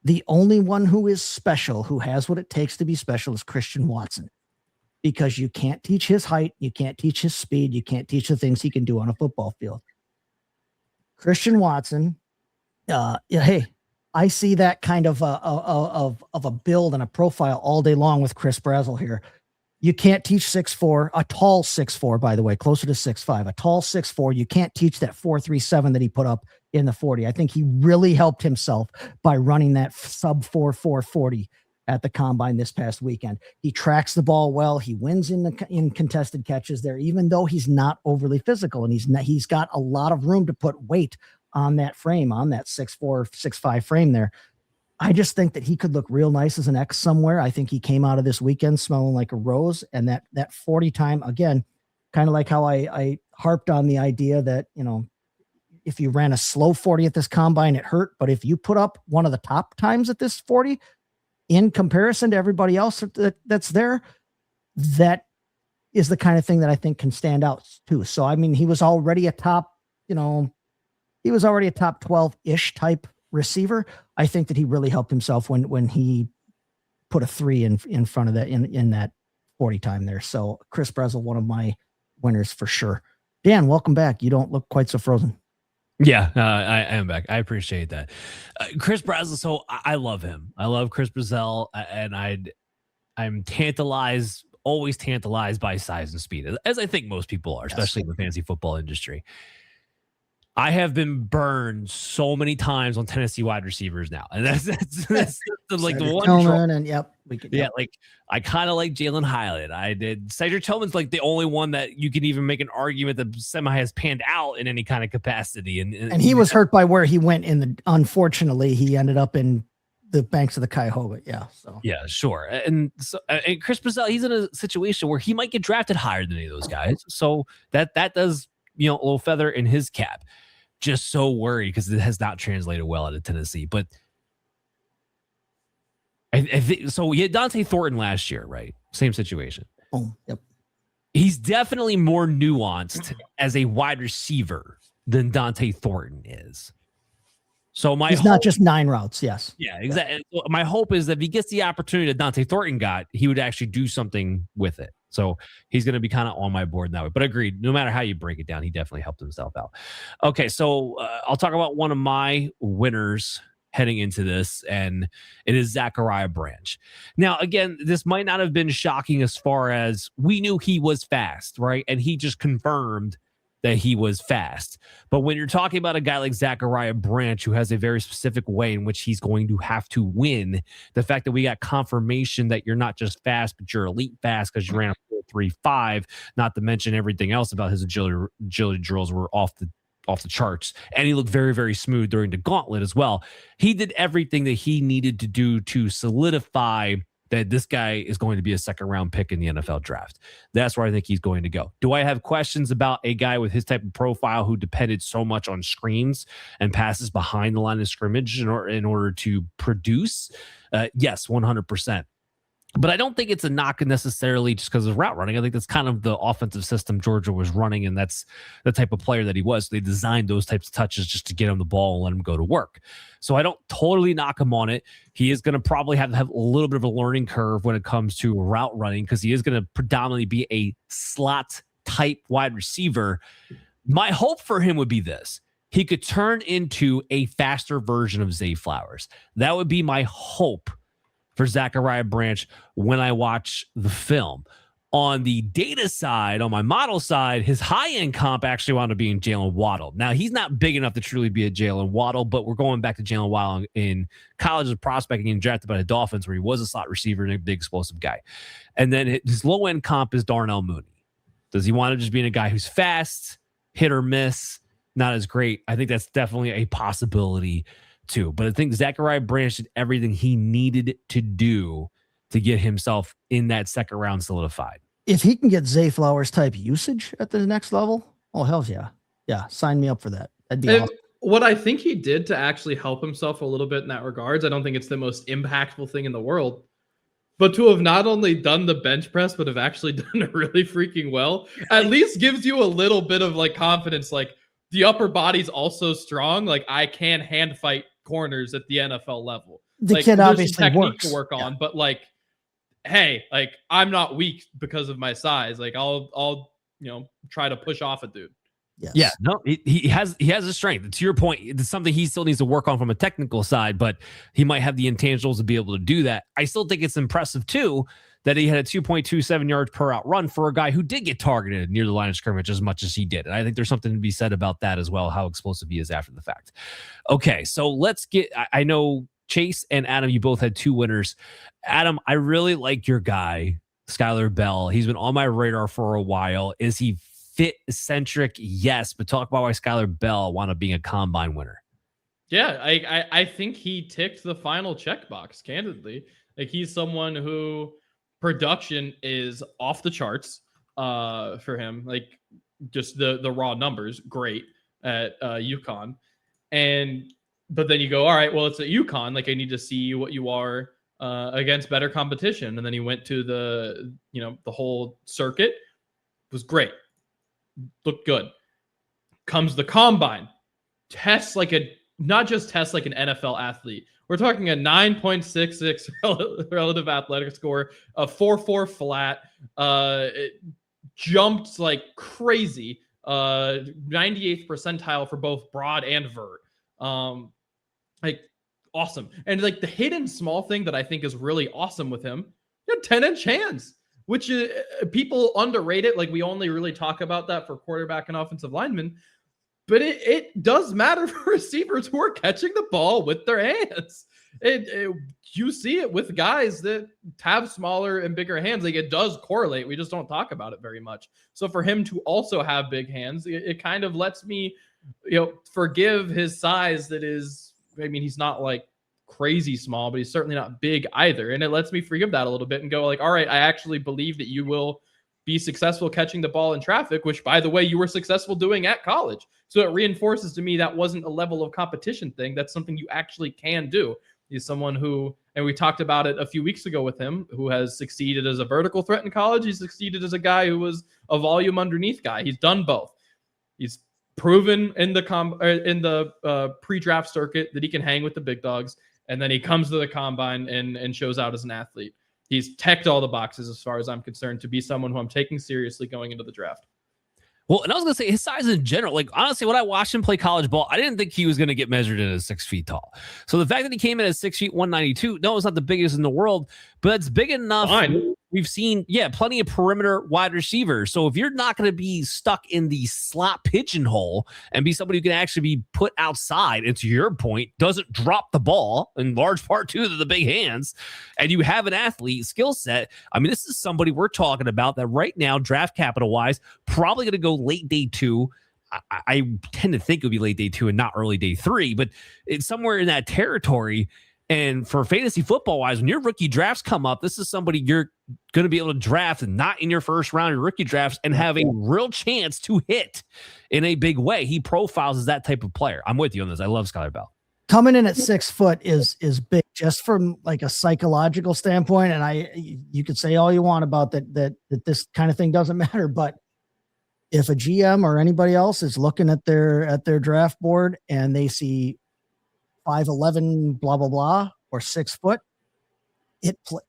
the only one who is special, who has what it takes to be special, is Christian Watson. Because you can't teach his height, you can't teach his speed, you can't teach the things he can do on a football field. Christian Watson, hey, I see that kind of a build and a profile all day long with Chris Brazzell here. You can't teach 6'4", a tall 6'4", by the way, closer to 6'5", a tall 6'4". You can't teach that 4.37 that he put up in the 40. I think he really helped himself by running that sub 4.40 at the combine this past weekend. He tracks the ball well. He wins in contested catches there, even though he's not overly physical, and he's got a lot of room to put weight on that frame, on that 6'4", 6'5" frame there. I just think that he could look real nice as an X somewhere. I think he came out of this weekend smelling like a rose, and that 40 time, again, kind of like how I harped on the idea that, if you ran a slow 40 at this combine, it hurt. But if you put up one of the top times at this 40 in comparison to everybody else that's there, that is the kind of thing that I think can stand out too. So, I mean, he was already a top, he was already a top 12-ish type receiver. I think that he really helped himself when he put a 3 in front of that in that 40 time there. So Chris Brezel, one of my winners for sure. Dan, welcome back. You don't look quite so frozen. Yeah, I am back. I appreciate that. Chris Brezel, so I love him. I love Chris Brezel, and I'm always tantalized by size and speed, as I think most people are, especially in the fantasy football industry. I have been burned so many times on Tennessee wide receivers now, and that's like the one. And like I kind of like Jalen Highland. I did. Cedric Tillman's like the only one that you can even make an argument that semi has panned out in any kind of capacity, and he was hurt by where he went unfortunately, he ended up in the banks of the Cuyahoga. Yeah. So yeah, sure. And so and Chris Brezel, he's in a situation where he might get drafted higher than any of those guys. So that does a little feather in his cap. Just so worried because it has not translated well out of Tennessee. But I think so. We had Dante Thornton last year, right? Same situation. Oh, yep. He's definitely more nuanced as a wide receiver than Dante Thornton is. So he's not just 9 routes. Yes. Yeah, exactly. So my hope is that if he gets the opportunity that Dante Thornton got, he would actually do something with it. So he's going to be kind of on my board in that way. But agreed, no matter how you break it down, he definitely helped himself out. Okay, so I'll talk about one of my winners heading into this, and it is Zachariah Branch. Now, again, this might not have been shocking as far as we knew he was fast, right? And he just confirmed that he was fast. But when you're talking about a guy like Zachariah Branch, who has a very specific way in which he's going to have to win, the fact that we got confirmation that you're not just fast, but you're elite fast because you ran a 4.35, not to mention everything else about his agility drills were off the charts. And he looked very, very smooth during the gauntlet as well. He did everything that he needed to do to solidify that this guy is going to be a second-round pick in the NFL draft. That's where I think he's going to go. Do I have questions about a guy with his type of profile who depended so much on screens and passes behind the line of scrimmage in order to produce? Yes, 100%. But I don't think it's a knock necessarily just because of route running. I think that's kind of the offensive system Georgia was running, and that's the type of player that he was. They designed those types of touches just to get him the ball and let him go to work. So I don't totally knock him on it. He is going to probably have a little bit of a learning curve when it comes to route running because he is going to predominantly be a slot type wide receiver. My hope for him would be this. He could turn into a faster version of Zay Flowers. That would be my hope for Zachariah Branch when I watch the film. On the data side, on my model side, his high-end comp actually wound up being Jalen Waddle. Now, he's not big enough to truly be a Jalen Waddle, but we're going back to Jalen Waddle in college of prospecting and drafted by the Dolphins, where he was a slot receiver and a big explosive guy. And then his low-end comp is Darnell Mooney. Does he want to just be a guy who's fast, hit or miss, not as great? I think that's definitely a possibility too. But I think Zachariah Branch did everything he needed to do to get himself in that second round solidified. If he can get Zay Flowers type usage at the next level, oh, hell yeah. Yeah, sign me up for that. That'd be awesome. What I think he did to actually help himself a little bit in that regards, I don't think it's the most impactful thing in the world, but to have not only done the bench press, but have actually done it really freaking well, at least gives you a little bit of like confidence. Like the upper body's also strong. Like I can hand fight corners at the NFL level. The kid obviously works to work on, but like, hey, like I'm not weak because of my size. Like I'll try to push off a dude. Yes. Yeah, no, he has a strength. To your point, it's something he still needs to work on from a technical side, but he might have the intangibles to be able to do that. I still think it's impressive too that he had a 2.27 yards per out run for a guy who did get targeted near the line of scrimmage as much as he did. And I think there's something to be said about that as well, how explosive he is after the fact. Okay, so let's get, I know Chase and Adam, you both had 2 winners. Adam, I really like your guy, Skylar Bell. He's been on my radar for a while. Is he fit-centric? Yes, but talk about why Skylar Bell wound up being a combine winner. Yeah, I think he ticked the final checkbox, candidly. Like he's someone who production is off the charts for him. Like just the raw numbers, great. at UConn. But then you go, all right, well, it's at UConn. Like, I need to see what you are against better competition. And then he went to the whole circuit. It was great. Looked good. Comes the combine. Not just tests like an NFL athlete. We're talking a 9.66 relative athletic score, a 4.4 flat. It jumped like crazy. 98th percentile for both broad and vert. Like, awesome. And like the hidden small thing that I think is really awesome with him, 10-inch hands, which people underrate it. Like, we only really talk about that for quarterback and offensive linemen, but it does matter for receivers who are catching the ball with their hands. You see it with guys that have smaller and bigger hands. Like, it does correlate. We just don't talk about it very much. So for him to also have big hands, it kind of lets me, forgive his size. That is, I mean, he's not like crazy small, but he's certainly not big either. And it lets me forgive that a little bit and go like, all right, I actually believe that you will be successful catching the ball in traffic, which, by the way, you were successful doing at college. So it reinforces to me that wasn't a level of competition thing. That's something you actually can do. He's someone who, and we talked about it a few weeks ago with him, who has succeeded as a vertical threat in college. He's succeeded as a guy who was a volume underneath guy. He's done both. He's proven in the pre-draft circuit that he can hang with the big dogs, and then he comes to the combine and shows out as an athlete. He's checked all the boxes as far as I'm concerned to be someone who I'm taking seriously going into the draft. Well, and I was going to say his size in general, like, honestly, when I watched him play college ball, I didn't think he was going to get measured in at 6 feet tall. So the fact that he came in at 6 feet, 192, no, it's not the biggest in the world, but it's big enough. Fine. We've seen, plenty of perimeter wide receivers. So if you're not going to be stuck in the slot pigeonhole and be somebody who can actually be put outside, and to your point, doesn't drop the ball, in large part due to the big hands, and you have an athlete skill set, I mean, this is somebody we're talking about that right now, draft capital wise, probably going to go late day 2. I tend to think it would be late day 2 and not early day 3, but it's somewhere in that territory. And for fantasy football wise, when your rookie drafts come up, this is somebody you're going to be able to draft and not in your first round of rookie drafts and have a real chance to hit in a big way. He profiles as that type of player. I'm with you on this. I love Skylar Bell. Coming in at 6 foot is big just from like a psychological standpoint. And you could say all you want about that this kind of thing doesn't matter, but if a GM or anybody else is looking at their draft board and they see 5'11", blah, blah, blah, or 6 foot,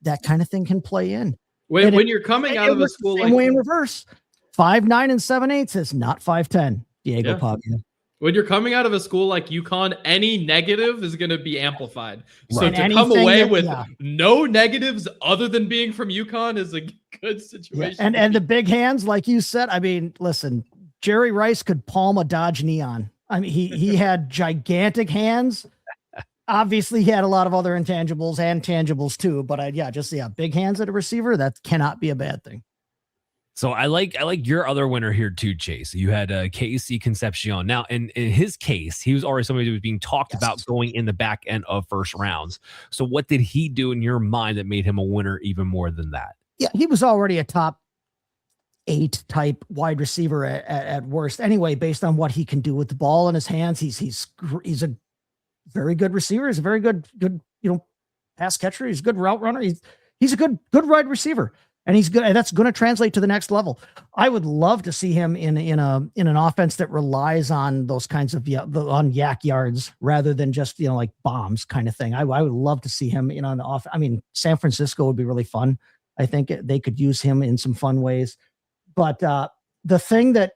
that kind of thing can play in. When you're coming out of a school like way in reverse, 5'9" and 7/8 is not 5'10", Diego Pavia. When you're coming out of a school like UConn, any negative is going to be amplified. So Right. to come away with no negatives other than being from UConn is a good situation. Yeah. And the big hands, like you said, I mean, listen, Jerry Rice could palm a Dodge Neon. I mean, he had gigantic hands. Obviously, he had a lot of other intangibles and tangibles too. But big hands at a receiver, that cannot be a bad thing. So I like your other winner here too, Chase. You had KC Concepcion. Now, in his case, he was already somebody who was being talked about going in the back end of first rounds. So what did he do in your mind that made him a winner even more than that? Yeah, he was already a top 8 type wide receiver at worst. Anyway, based on what he can do with the ball in his hands, he's a very good receiver. He's a very good pass catcher. He's a good route runner. He's a good wide receiver. And he's good, and that's going to translate to the next level. I would love to see him in an offense that relies on those kinds of on yak yards rather than just like bombs kind of thing. I would love to see him on the off. I mean, San Francisco would be really fun. I think they could use him in some fun ways. But the thing that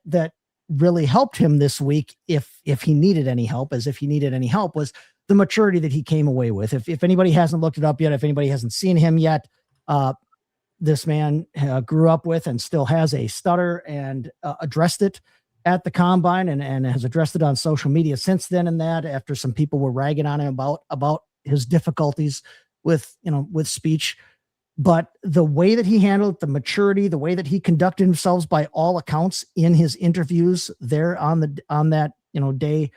really helped him this week, if he needed any help, was the maturity that he came away with. If anybody hasn't looked it up yet, if anybody hasn't seen him yet, this man grew up with and still has a stutter and addressed it at the combine and has addressed it on social media since then. And that after some people were ragging on him about his difficulties with speech, but the way that he handled it, the maturity, the way that he conducted himself by all accounts in his interviews there on that day,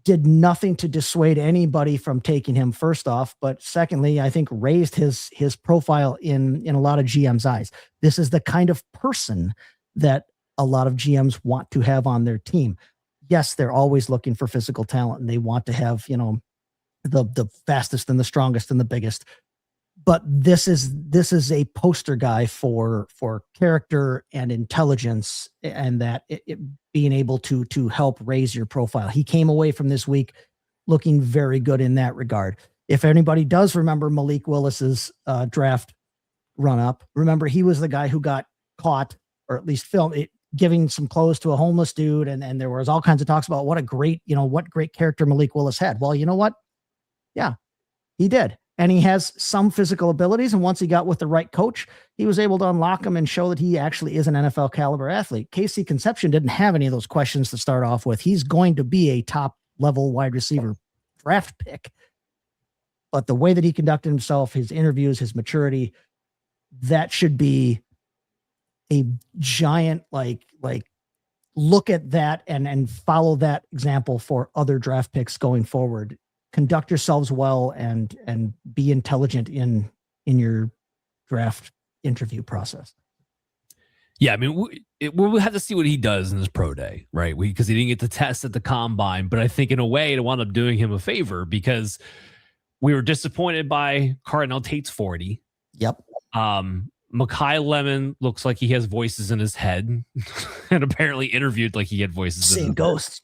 did nothing to dissuade anybody from taking him first off. But secondly, I think raised his profile in a lot of GM's eyes. This is the kind of person that a lot of GMs want to have on their team. Yes, they're always looking for physical talent and they want to have, the fastest and the strongest and the biggest. But this is a poster guy for character and intelligence, and that it being able to help raise your profile. He came away from this week looking very good in that regard. If anybody does remember Malik Willis's draft run up, remember he was the guy who got caught, or at least filmed it, giving some clothes to a homeless dude, and there was all kinds of talks about what great character Malik Willis had. Well, you know what? Yeah, he did. And he has some physical abilities. And once he got with the right coach, he was able to unlock them and show that he actually is an NFL caliber athlete. Casey Concepcion didn't have any of those questions to start off with. He's going to be a top level wide receiver draft pick. But the way that he conducted himself, his interviews, his maturity, that should be a giant, like look at that and follow that example for other draft picks going forward. Conduct yourselves well and be intelligent in your draft interview process. Yeah, I mean, we'll have to see what he does in his pro day, right? Because he didn't get the test at the combine, but I think in a way it wound up doing him a favor because we were disappointed by Cardinal Tate's 40. Yep. Mekhi Lemon looks like he has voices in his head and apparently interviewed like he had voices. Seeing ghosts.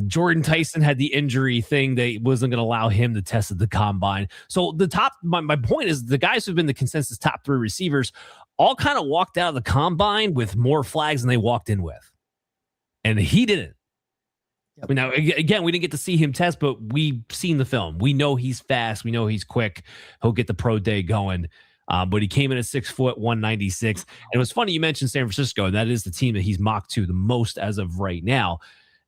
Jordan Tyson had the injury thing that wasn't going to allow him to test at the combine. So my point is the guys who've been the consensus top 3 receivers all kind of walked out of the combine with more flags than they walked in with. And he didn't. Yep. Now, again, we didn't get to see him test, but we've seen the film. We know he's fast. We know he's quick. He'll get the pro day going. But he came in at 6 foot, 196. And it was funny you mentioned San Francisco, and that is the team that he's mocked to the most as of right now.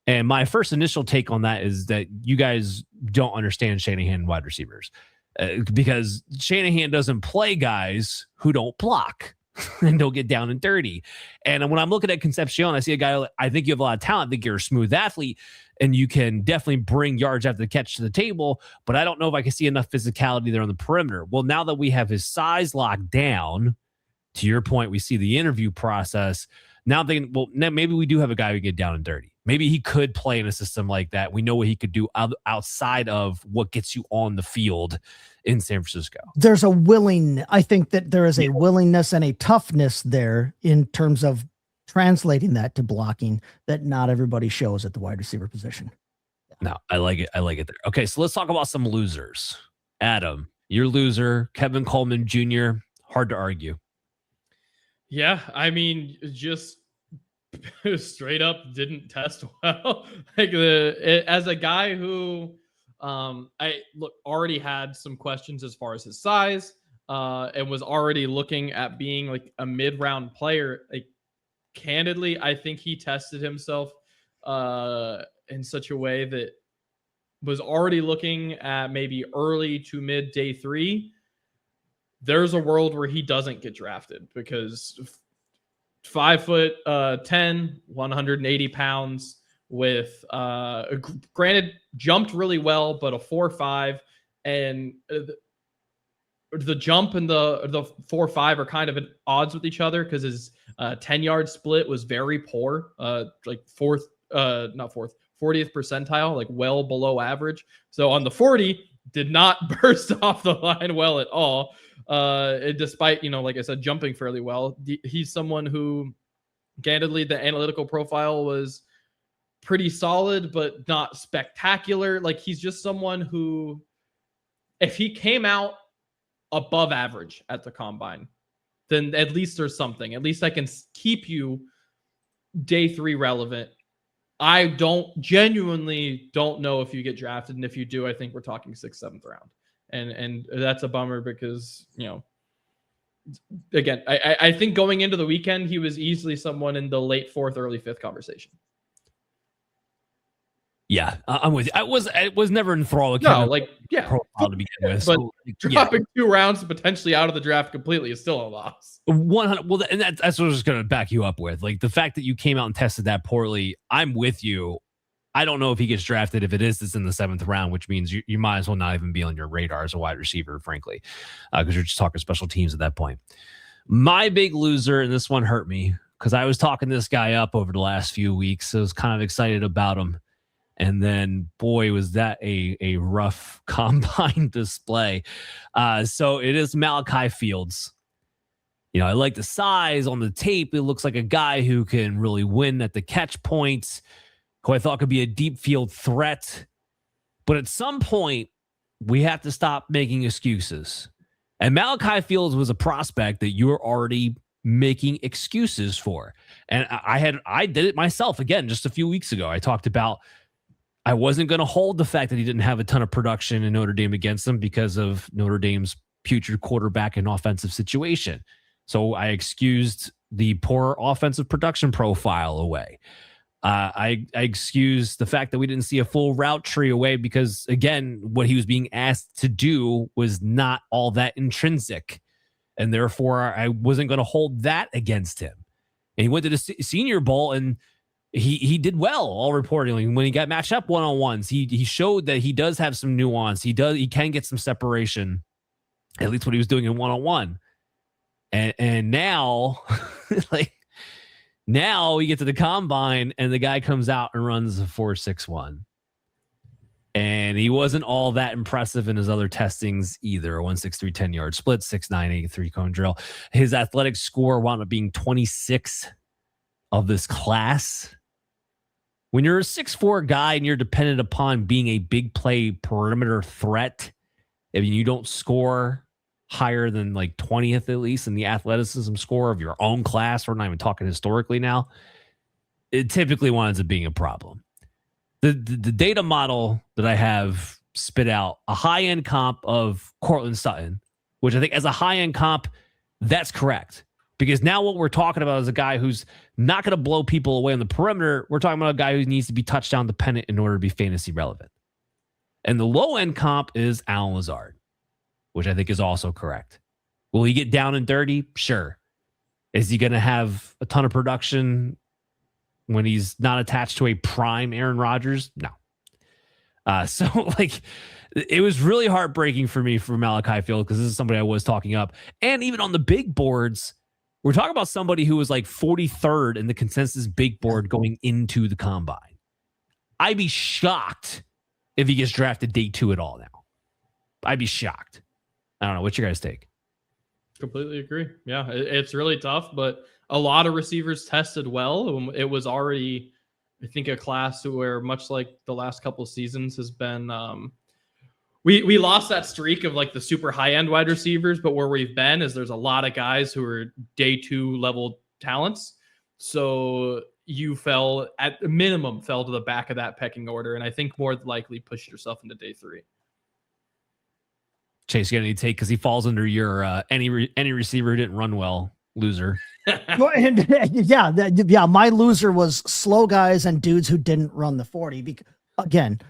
And my first initial take on that is that you guys don't understand Shanahan wide receivers because Shanahan doesn't play guys who don't block and don't get down and dirty. And when I'm looking at Concepcion, I see a guy, I think you have a lot of talent. I think you're a smooth athlete and you can definitely bring yards after the catch to the table, but I don't know if I can see enough physicality there on the perimeter. Well, now that we have his size locked down, to your point, we see the interview process. Now maybe we do have a guy who can get down and dirty. Maybe he could play in a system like that. We know what he could do outside of what gets you on the field in San Francisco. I think that there is a willingness and a toughness there in terms of translating that to blocking that not everybody shows at the wide receiver position. No, I like it. I like it there. Okay, so let's talk about some losers. Adam, your loser, Kevin Coleman Jr., hard to argue. Yeah, I mean, just straight up didn't test well. As a guy who already had some questions as far as his size and was already looking at being like a mid-round player. Like, candidly, I think he tested himself in such a way that was already looking at maybe early to mid day 3. There's a world where he doesn't get drafted because 5 foot 10, 180 pounds with granted jumped really well, but a 4.5, and the jump and the 4.5 are kind of at odds with each other because his 10-yard split was very poor, like 40th percentile, like well below average. So on the 40, did not burst off the line well at all. Despite, like I said, jumping fairly well. He's someone who, candidly, the analytical profile was pretty solid, but not spectacular. Like, he's just someone who, if he came out above average at the combine, then at least there's something. At least I can keep you day 3 relevant. I genuinely don't know if you get drafted. And if you do, I think we're talking 6th, 7th round. And that's a bummer because, again, I think going into the weekend, he was easily someone in the late 4th, early 5th conversation. Yeah, I'm with you. I was never enthralled. Profile to begin with. But dropping 2 rounds potentially out of the draft completely is still a loss. 100. Well, and that's what I was going to back you up with. Like, the fact that you came out and tested that poorly, I'm with you. I don't know if he gets drafted. If it's in the 7th round, which means you might as well not even be on your radar as a wide receiver, frankly, because you're just talking special teams at that point. My big loser, and this one hurt me, because I was talking this guy up over the last few weeks. So I was kind of excited about him. And then, boy, was that a rough combine display. So it is Malachi Fields. You know, I like the size on the tape. It looks like a guy who can really win at the catch points, who I thought could be a deep field threat. But at some point, we have to stop making excuses. And Malachi Fields was a prospect that you were already making excuses for. And I did it myself again just a few weeks ago. I talked about I wasn't going to hold the fact that he didn't have a ton of production in Notre Dame against them because of Notre Dame's putrid quarterback and offensive situation. So I excused the poor offensive production profile away. I excused the fact that we didn't see a full route tree away because, again, what he was being asked to do was not all that intrinsic. And therefore, I wasn't going to hold that against him. And he went to the Senior Bowl, and he did well, all reportedly. When he got matched up one-on-ones, he showed that he does have some nuance. He can get some separation, at least what he was doing in one-on-one. And now, now we get to the combine and the guy comes out and runs a 4.61. And he wasn't all that impressive in his other testings either. 1.63, 10-yard split, 6.9, 8.3 cone drill. His athletic score wound up being 26 of this class. When you're a 6'4 guy and you're dependent upon being a big play perimeter threat, I mean, you don't score higher than like 20th at least in the athleticism score of your own class. We're not even talking historically now. It typically winds up being a problem. The data model that I have spit out a high-end comp of Cortland Sutton, which I think as a high-end comp, that's correct. Because now what we're talking about is a guy who's not going to blow people away on the perimeter. We're talking about a guy who needs to be touchdown dependent in order to be fantasy relevant. And the low-end comp is Allen Lazard, which I think is also correct. Will he get down and dirty? Sure. Is he going to have a ton of production when he's not attached to a prime Aaron Rodgers? No. So like it was really heartbreaking for me for Malachi Field because this is somebody I was talking up. And even on the big boards, we're talking about somebody who was like 43rd in the consensus big board going into the combine. I'd be shocked if he gets drafted day 2 at all now. I'd be shocked. I don't know. What's your guys' take? Completely agree. Yeah, it's really tough, but a lot of receivers tested well. It was already, I think, a class where, much like the last couple of seasons, has been. We lost that streak of like the super high end wide receivers, but where we've been is there's a lot of guys who are day 2 level talents. So you at minimum fell to the back of that pecking order, and I think more likely pushed yourself into day 3. Chase, you got any take because he falls under your any receiver who didn't run well loser. Yeah, my loser was slow guys and dudes who didn't run the 40. Because again,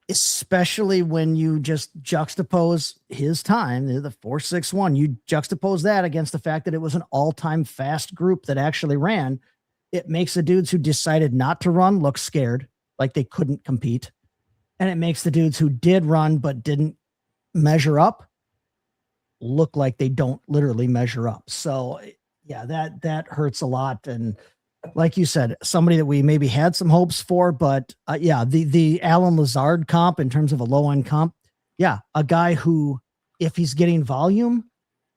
especially when you just juxtapose his time, the 4.61, you juxtapose that against the fact that it was an all-time fast group that actually ran. It makes the dudes who decided not to run look scared, like they couldn't compete, and it makes the dudes who did run but didn't measure up look like they don't literally measure up. So yeah, that hurts a lot. And like you said, somebody that we maybe had some hopes for, but the Allen Lazard comp in terms of a low end comp. Yeah. A guy who, if he's getting volume,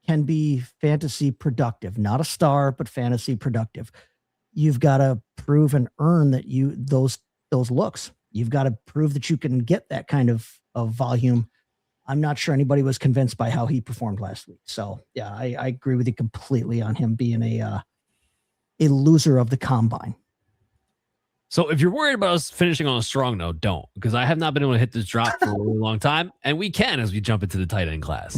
can be fantasy productive, not a star, but fantasy productive. You've got to prove and earn that those looks, you've got to prove that you can get that kind of volume. I'm not sure anybody was convinced by how he performed last week. So yeah, I agree with you completely on him being a loser of the combine. So if you're worried about us finishing on a strong note, don't, because I have not been able to hit this drop for a really long time, and we can as we jump into the tight end class.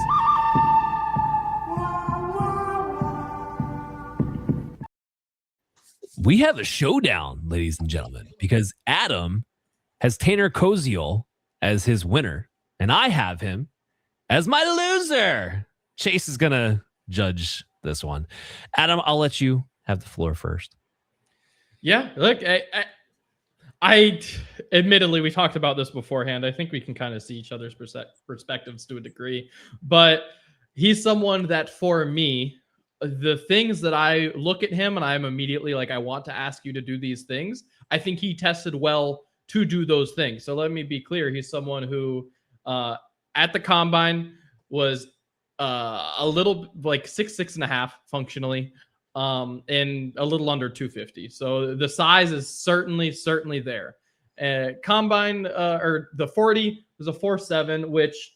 We have a showdown, ladies and gentlemen, because Adam has Tanner Koziel as his winner, and I have him as my loser. Chase is going to judge this one. Adam, I'll let you have the floor first. Yeah, look, I admittedly, we talked about this beforehand. I think we can kind of see each other's perspectives to a degree, but he's someone that for me, the things that I look at him and I'm immediately like, I want to ask you to do these things. I think he tested well to do those things. So let me be clear. He's someone who at the combine was a little like 6'6.5" functionally, and a little under 250. So the size is certainly there. Combine or the 40 was a 4.7, which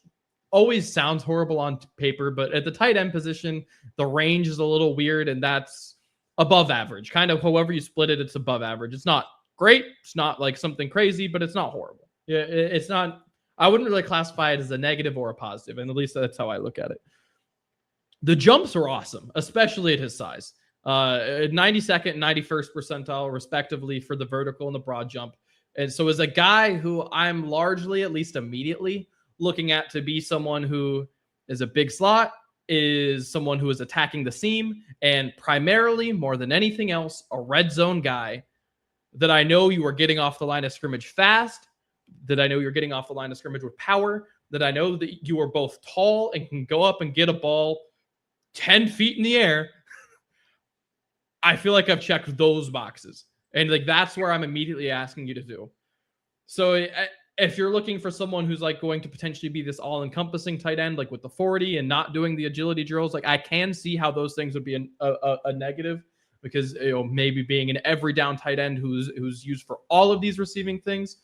always sounds horrible on paper, but at the tight end position, the range is a little weird, and that's above average. Kind of however you split it, it's above average. It's not great. It's not like something crazy, but it's not horrible. Yeah, it's not. I wouldn't really classify it as a negative or a positive, and at least that's how I look at it. The jumps are awesome, especially at his size. 92nd and 91st percentile, respectively, for the vertical and the broad jump. And so as a guy who I'm largely, at least immediately, looking at to be someone who is a big slot, is someone who is attacking the seam, and primarily, more than anything else, a red zone guy that I know you are getting off the line of scrimmage fast, that I know you're getting off the line of scrimmage with power, that I know that you are both tall and can go up and get a ball 10 feet in the air. I feel like I've checked those boxes. And like that's where I'm immediately asking you to do. So if you're looking for someone who's like going to potentially be this all-encompassing tight end, like with the 40 and not doing the agility drills, like I can see how those things would be a negative, because maybe being an every down tight end who's used for all of these receiving things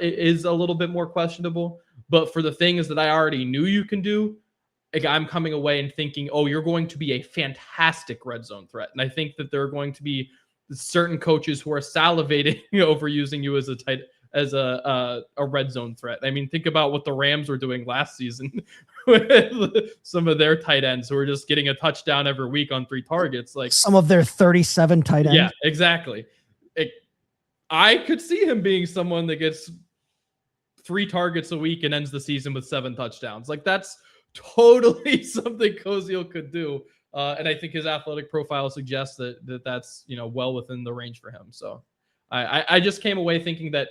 is a little bit more questionable. But for the things that I already knew you can do, like I'm coming away and thinking, oh, you're going to be a fantastic red zone threat. And I think that there are going to be certain coaches who are salivating over using you as a red zone threat. I mean, think about what the Rams were doing last season with some of their tight ends who were just getting a touchdown every week on 3 targets. Like some of their 37 tight ends. Yeah, exactly. I could see him being someone that gets 3 targets a week and ends the season with 7 touchdowns. Like that's totally something Koziel could do. And I think his athletic profile suggests that's, well within the range for him. So I just came away thinking that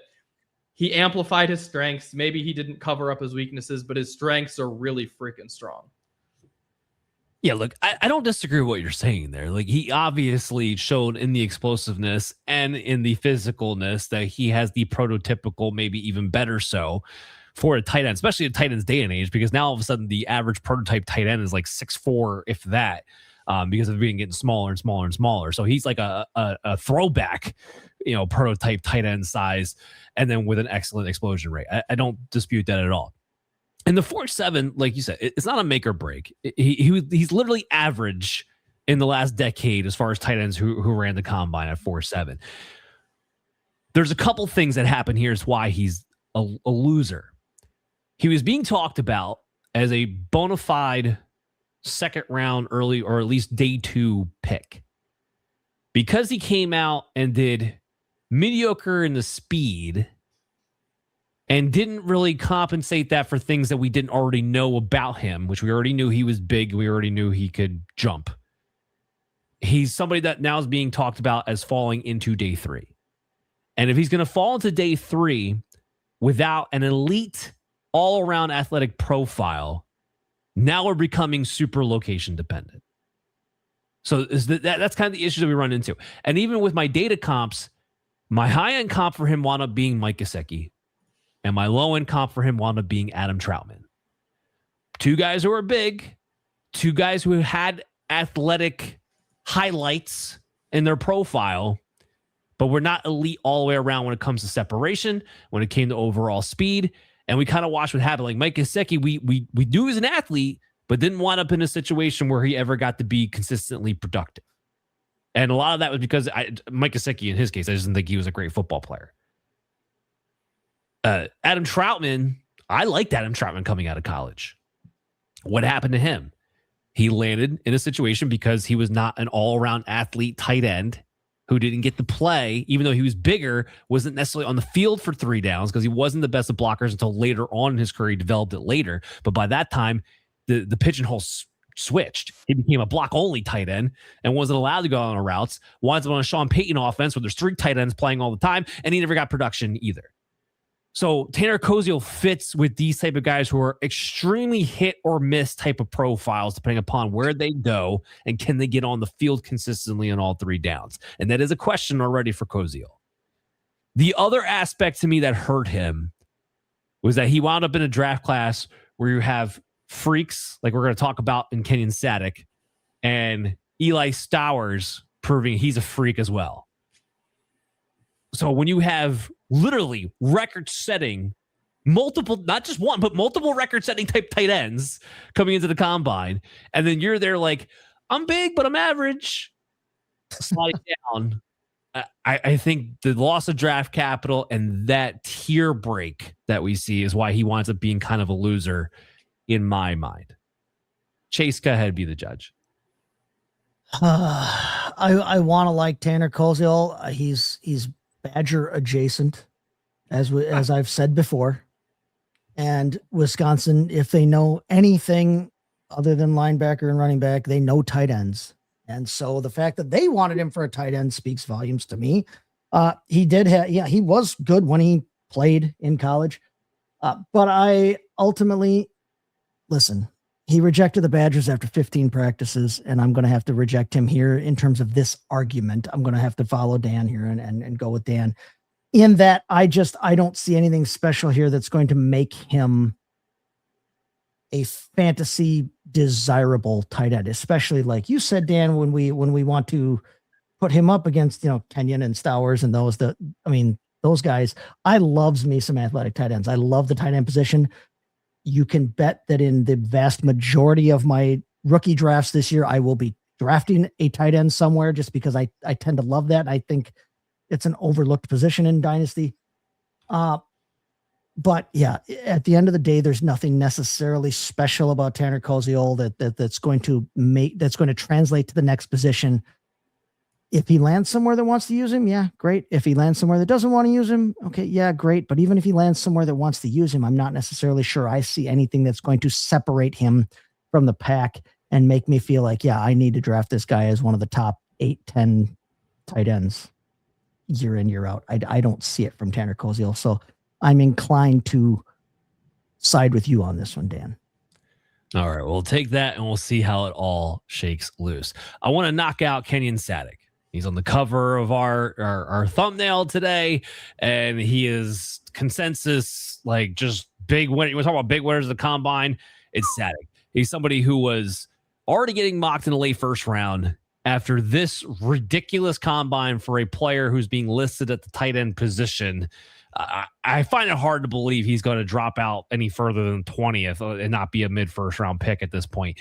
he amplified his strengths. Maybe he didn't cover up his weaknesses, but his strengths are really freaking strong. Yeah, look, I don't disagree with what you're saying there. Like he obviously showed in the explosiveness and in the physicalness that he has the prototypical, maybe even better so, for a tight end, especially a tight end's day and age, because now all of a sudden the average prototype tight end is like 6'4", if that, because of being getting smaller and smaller and smaller. So he's like a throwback, prototype tight end size, and then with an excellent explosion rate. I don't dispute that at all. And the 4.7, like you said, it's not a make or break. He's literally average in the last decade as far as tight ends who ran the combine at 4.7. There's a couple things that happen here is why he's a loser. He was being talked about as a bona fide second round early, or at least day 2 pick, because he came out and did mediocre in the speed and didn't really compensate that for things that we didn't already know about him, which we already knew he was big. We already knew he could jump. He's somebody that now is being talked about as falling into day 3. And if he's going to fall into day 3 without an elite all-around athletic profile, now we're becoming super location dependent. So that's kind of the issues that we run into. And even with my data comps, my high-end comp for him wound up being Mike Gesicki, and my low-end comp for him wound up being Adam Troutman. 2 guys who are big, 2 guys who had athletic highlights in their profile, but we're not elite all the way around when it comes to separation, when it came to overall speed. And we kind of watched what happened. Like Mike Gesicki, we knew he was an athlete, but didn't wind up in a situation where he ever got to be consistently productive. And a lot of that was because Mike Gesicki, in his case, I just didn't think he was a great football player. Adam Troutman, I liked Adam Troutman coming out of college. What happened to him? He landed in a situation because he was not an all-around athlete tight end who didn't get to play, even though he was bigger, wasn't necessarily on the field for 3 downs because he wasn't the best of blockers until later on in his career. He developed it later. But by that time, the pigeonhole switched. He became a block-only tight end and wasn't allowed to go on routes. Winds up on a Sean Payton offense where there's 3 tight ends playing all the time, and he never got production either. So Tanner Koziel fits with these type of guys who are extremely hit or miss type of profiles, depending upon where they go and can they get on the field consistently on all 3 downs. And that is a question already for Koziel. The other aspect to me that hurt him was that he wound up in a draft class where you have freaks, like we're going to talk about in Kenyon Sadiq, and Eli Stowers proving he's a freak as well. So when you have literally record-setting, multiple, not just one, but multiple record-setting type tight ends coming into the combine, and then you're there like, I'm big, but I'm average, sliding down. I think the loss of draft capital and that tier break that we see is why he winds up being kind of a loser in my mind. Chase, go ahead, be the judge. I want to like Tanner Koziel. He's Badger adjacent, as I've said before. And Wisconsin, if they know anything other than linebacker and running back, they know tight ends. And so the fact that they wanted him for a tight end speaks volumes to me. He was good when he played in college. But I ultimately, listen, he rejected the Badgers after 15 practices, and I'm going to have to reject him here in terms of this argument. I'm going to have to follow Dan here and go with Dan in that I don't see anything special here that's going to make him a fantasy desirable tight end, especially like you said, Dan, when we want to put him up against, Kenyon and Stowers and those guys. I loves me some athletic tight ends. I love the tight end position. You can bet that in the vast majority of my rookie drafts this year, I will be drafting a tight end somewhere just because I tend to love that. I think it's an overlooked position in Dynasty. But yeah, at the end of the day, there's nothing necessarily special about Tanner Koziel that's going to translate to the next position. If he lands somewhere that wants to use him, yeah, great. If he lands somewhere that doesn't want to use him, okay, yeah, great. But even if he lands somewhere that wants to use him, I'm not necessarily sure I see anything that's going to separate him from the pack and make me feel like, yeah, I need to draft this guy as one of the top 8-10 tight ends year in, year out. I don't see it from Tanner Koziel. So I'm inclined to side with you on this one, Dan. All right, we'll take that and we'll see how it all shakes loose. I want to knock out Kenyon Sadiq. He's on the cover of our thumbnail today, and he is consensus, like just big winner. You want to talk about big winners of the combine? It's Sadiq. He's somebody who was already getting mocked in the late first round after this ridiculous combine for a player who's being listed at the tight end position. I find it hard to believe he's going to drop out any further than 20th and not be a mid-first round pick at this point.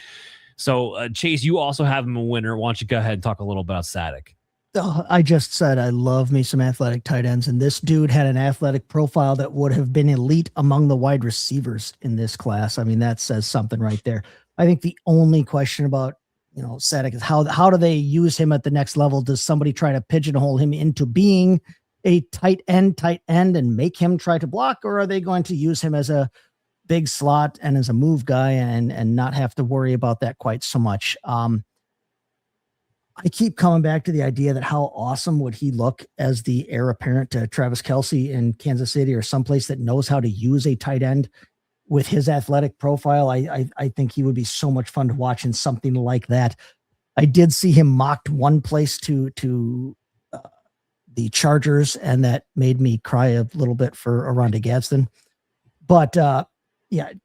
So, Chase, you also have him a winner. Why don't you go ahead and talk a little about Sadiq? I just said I love me some athletic tight ends, and this dude had an athletic profile that would have been elite among the wide receivers in this class. I mean, that says something right there. I think the only question about Sadiq is how do they use him at the next level? Does somebody try to pigeonhole him into being a tight end and make him try to block, or are they going to use him as a big slot and as a move guy and not have to worry about that quite so much? I keep coming back to the idea that how awesome would he look as the heir apparent to Travis Kelce in Kansas City or someplace that knows how to use a tight end with his athletic profile. I think he would be so much fun to watch in something like that. I did see him mocked one place to the Chargers, and that made me cry a little bit for Aronda Gadsden. But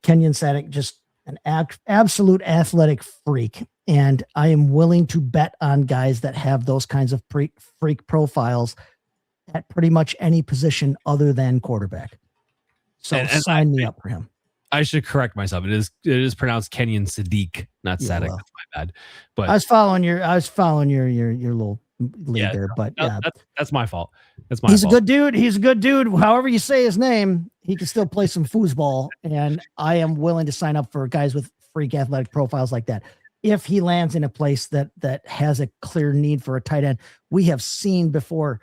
Kenyon Sadiq, just an absolute athletic freak. And I am willing to bet on guys that have those kinds of freak profiles at pretty much any position other than quarterback. So sign me up for him. I should correct myself. It is pronounced Kenyon Sadiq, not Sadiq. Well, that's my bad. But I was following your little lead there. But that's my fault. He's a good dude. He's a good dude. However you say his name, he can still play some foosball. And I am willing to sign up for guys with freak athletic profiles like that. If he lands in a place that has a clear need for a tight end, we have seen before.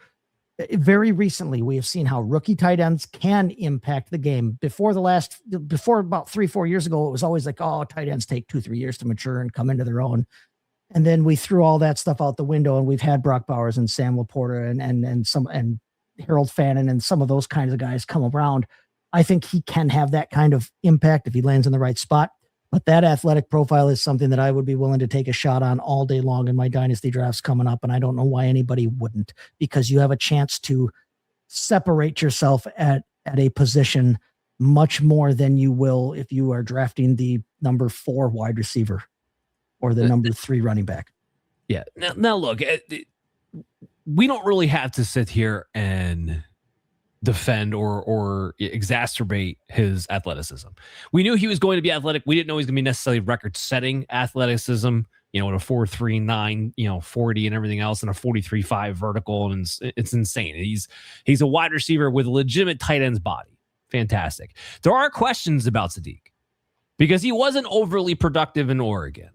Very recently, we have seen how rookie tight ends can impact the game. Before about 3-4 years ago, it was always like, oh, tight ends take 2-3 years to mature and come into their own. And then we threw all that stuff out the window, and we've had Brock Bowers and Sam Laporta and Harold Fannin and some of those kinds of guys come around. I think he can have that kind of impact if he lands in the right spot. But that athletic profile is something that I would be willing to take a shot on all day long in my dynasty drafts coming up. And I don't know why anybody wouldn't, because you have a chance to separate yourself at a position much more than you will if you are drafting the number 4 wide receiver or the number 3 running back. Yeah. Now look, we don't really have to sit here and defend or exacerbate his athleticism. We knew he was going to be athletic. We didn't know he was going to be necessarily with a 4.39, 40 and everything else, and a 43.5 vertical, and it's insane. He's a wide receiver with a legitimate tight end's body. Fantastic. There are questions about Sadiq because he wasn't overly productive in Oregon.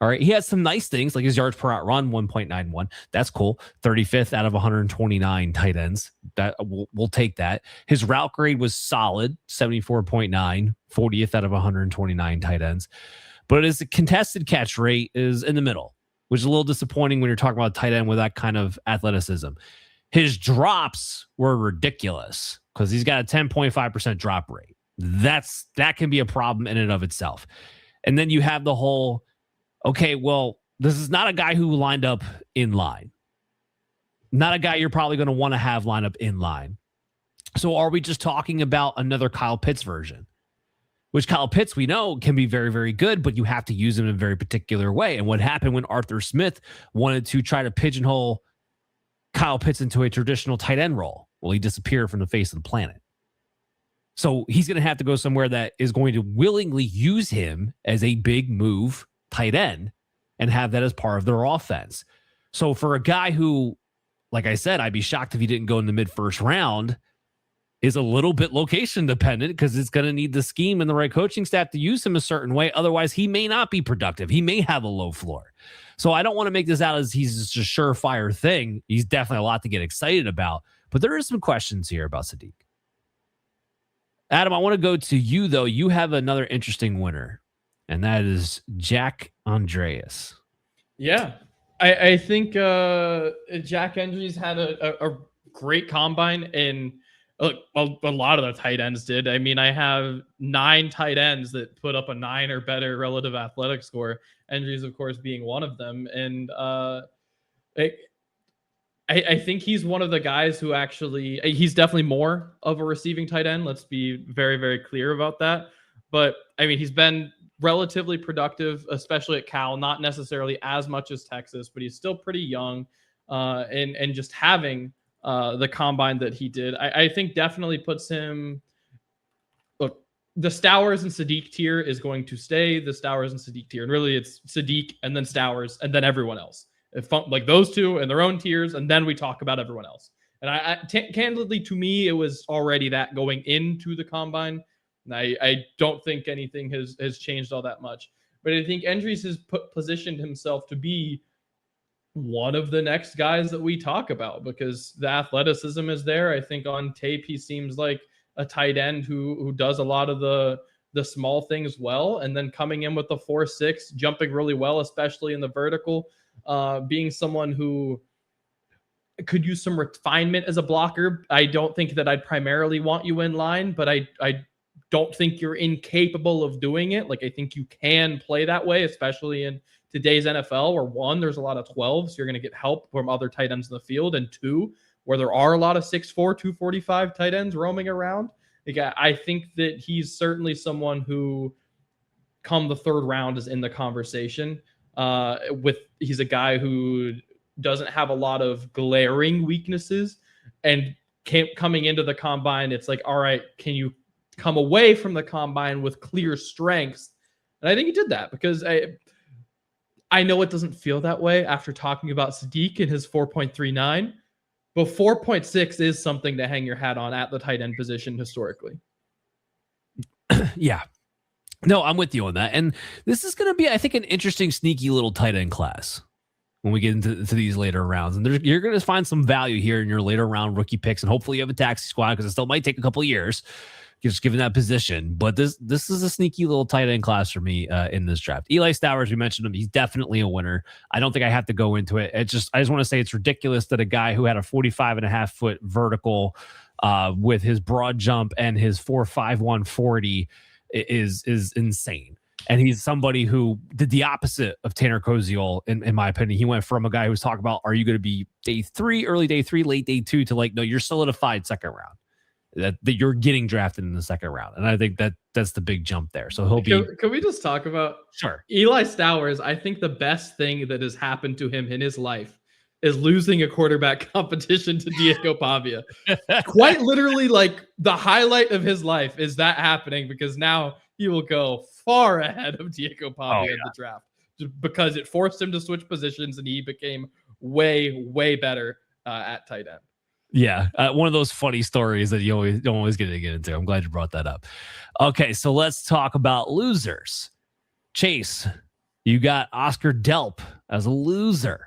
All right. He had some nice things like his yards per out run, 1.91. That's cool. 35th out of 129 tight ends. That we'll take that. His route grade was solid, 74.9, 40th out of 129 tight ends. But his contested catch rate is in the middle, which is a little disappointing when you're talking about a tight end with that kind of athleticism. His drops were ridiculous because he's got a 10.5% drop rate. That can be a problem in and of itself. And then you have the whole, okay, well, this is not a guy who lined up in line. Not a guy you're probably going to want to have line up in line. So are we just talking about another Kyle Pitts version? Which Kyle Pitts, we know, can be very, very good, but you have to use him in a very particular way. And what happened when Arthur Smith wanted to try to pigeonhole Kyle Pitts into a traditional tight end role? Well, he disappeared from the face of the planet. So he's going to have to go somewhere that is going to willingly use him as a big move tight end and have that as part of their offense. So for a guy who, like I said, I'd be shocked if he didn't go in the mid-first round, is a little bit location dependent because it's going to need the scheme and the right coaching staff to use him a certain way. Otherwise, he may not be productive. He may have a low floor. So I don't want to make this out as he's just a surefire thing. He's definitely a lot to get excited about. But there are some questions here about Sadiq. Adam, I want to go to you, though. You have another interesting winner, and that is Jack Andreas. Yeah, I think Jack Andreas had a great combine, and look, a lot of the tight ends did. I mean, I have 9 tight ends that put up a 9 or better relative athletic score. Andreas, of course, being one of them. And I think he's one of the guys who actually, he's definitely more of a receiving tight end. Let's be very, very clear about that. But I mean, he's been relatively productive, especially at Cal, not necessarily as much as Texas, but he's still pretty young. And just having the combine that he did, I think definitely puts him, look, the Stowers and Sadiq tier is going to stay the Stowers and Sadiq tier. And really it's Sadiq and then Stowers and then everyone else. Like those two in their own tiers, and then we talk about everyone else. And candidly, to me, it was already that going into the combine. And I don't think anything has changed all that much. But I think Andreas has positioned himself to be one of the next guys that we talk about because the athleticism is there. I think on tape, he seems like a tight end who does a lot of the small things well. And then coming in with the 4.6, jumping really well, especially in the vertical. Being someone who could use some refinement as a blocker. I don't think that I'd primarily want you in line, but I don't think you're incapable of doing it. Like, I think you can play that way, especially in today's NFL, where 1, there's a lot of 12s. So you're going to get help from other tight ends in the field. And 2, where there are a lot of 6'4", 245 tight ends roaming around. Like, I think that he's certainly someone who come the 3rd round is in the conversation. He's a guy who doesn't have a lot of glaring weaknesses, and coming into the combine, it's like, all right, can you come away from the combine with clear strengths? And I think he did that because I know it doesn't feel that way after talking about Sadiq and his 4.39, but 4.6 is something to hang your hat on at the tight end position historically. Yeah. No, I'm with you on that. And this is going to be, I think, an interesting, sneaky little tight end class when we get into these later rounds. And you're going to find some value here in your later round rookie picks. And hopefully you have a taxi squad because it still might take a couple of years just given that position. But this is a sneaky little tight end class for me in this draft. Eli Stowers, we mentioned him. He's definitely a winner. I don't think I have to go into it. I just want to say it's ridiculous that a guy who had a 45.5-foot vertical with his broad jump and his 4.51 40 is insane. And he's somebody who did the opposite of Tanner Koziol, in my opinion. He went from a guy who was talking about, are you going to be day 3, early day 3, late day 2, to like, no, you're solidified second round. That you're getting drafted in the second round. And I think that's the big jump there. So he'll be. Can we just talk about Eli Stowers? I think the best thing that has happened to him in his life is losing a quarterback competition to Diego Pavia. Quite literally, like the highlight of his life is that happening, because now he will go far ahead of Diego Pavia in the draft, just because it forced him to switch positions and he became way, way better at tight end. Yeah, one of those funny stories that you don't always get to get into. I'm glad you brought that up. Okay, so let's talk about losers. Chase, you got Oscar Delp as a loser.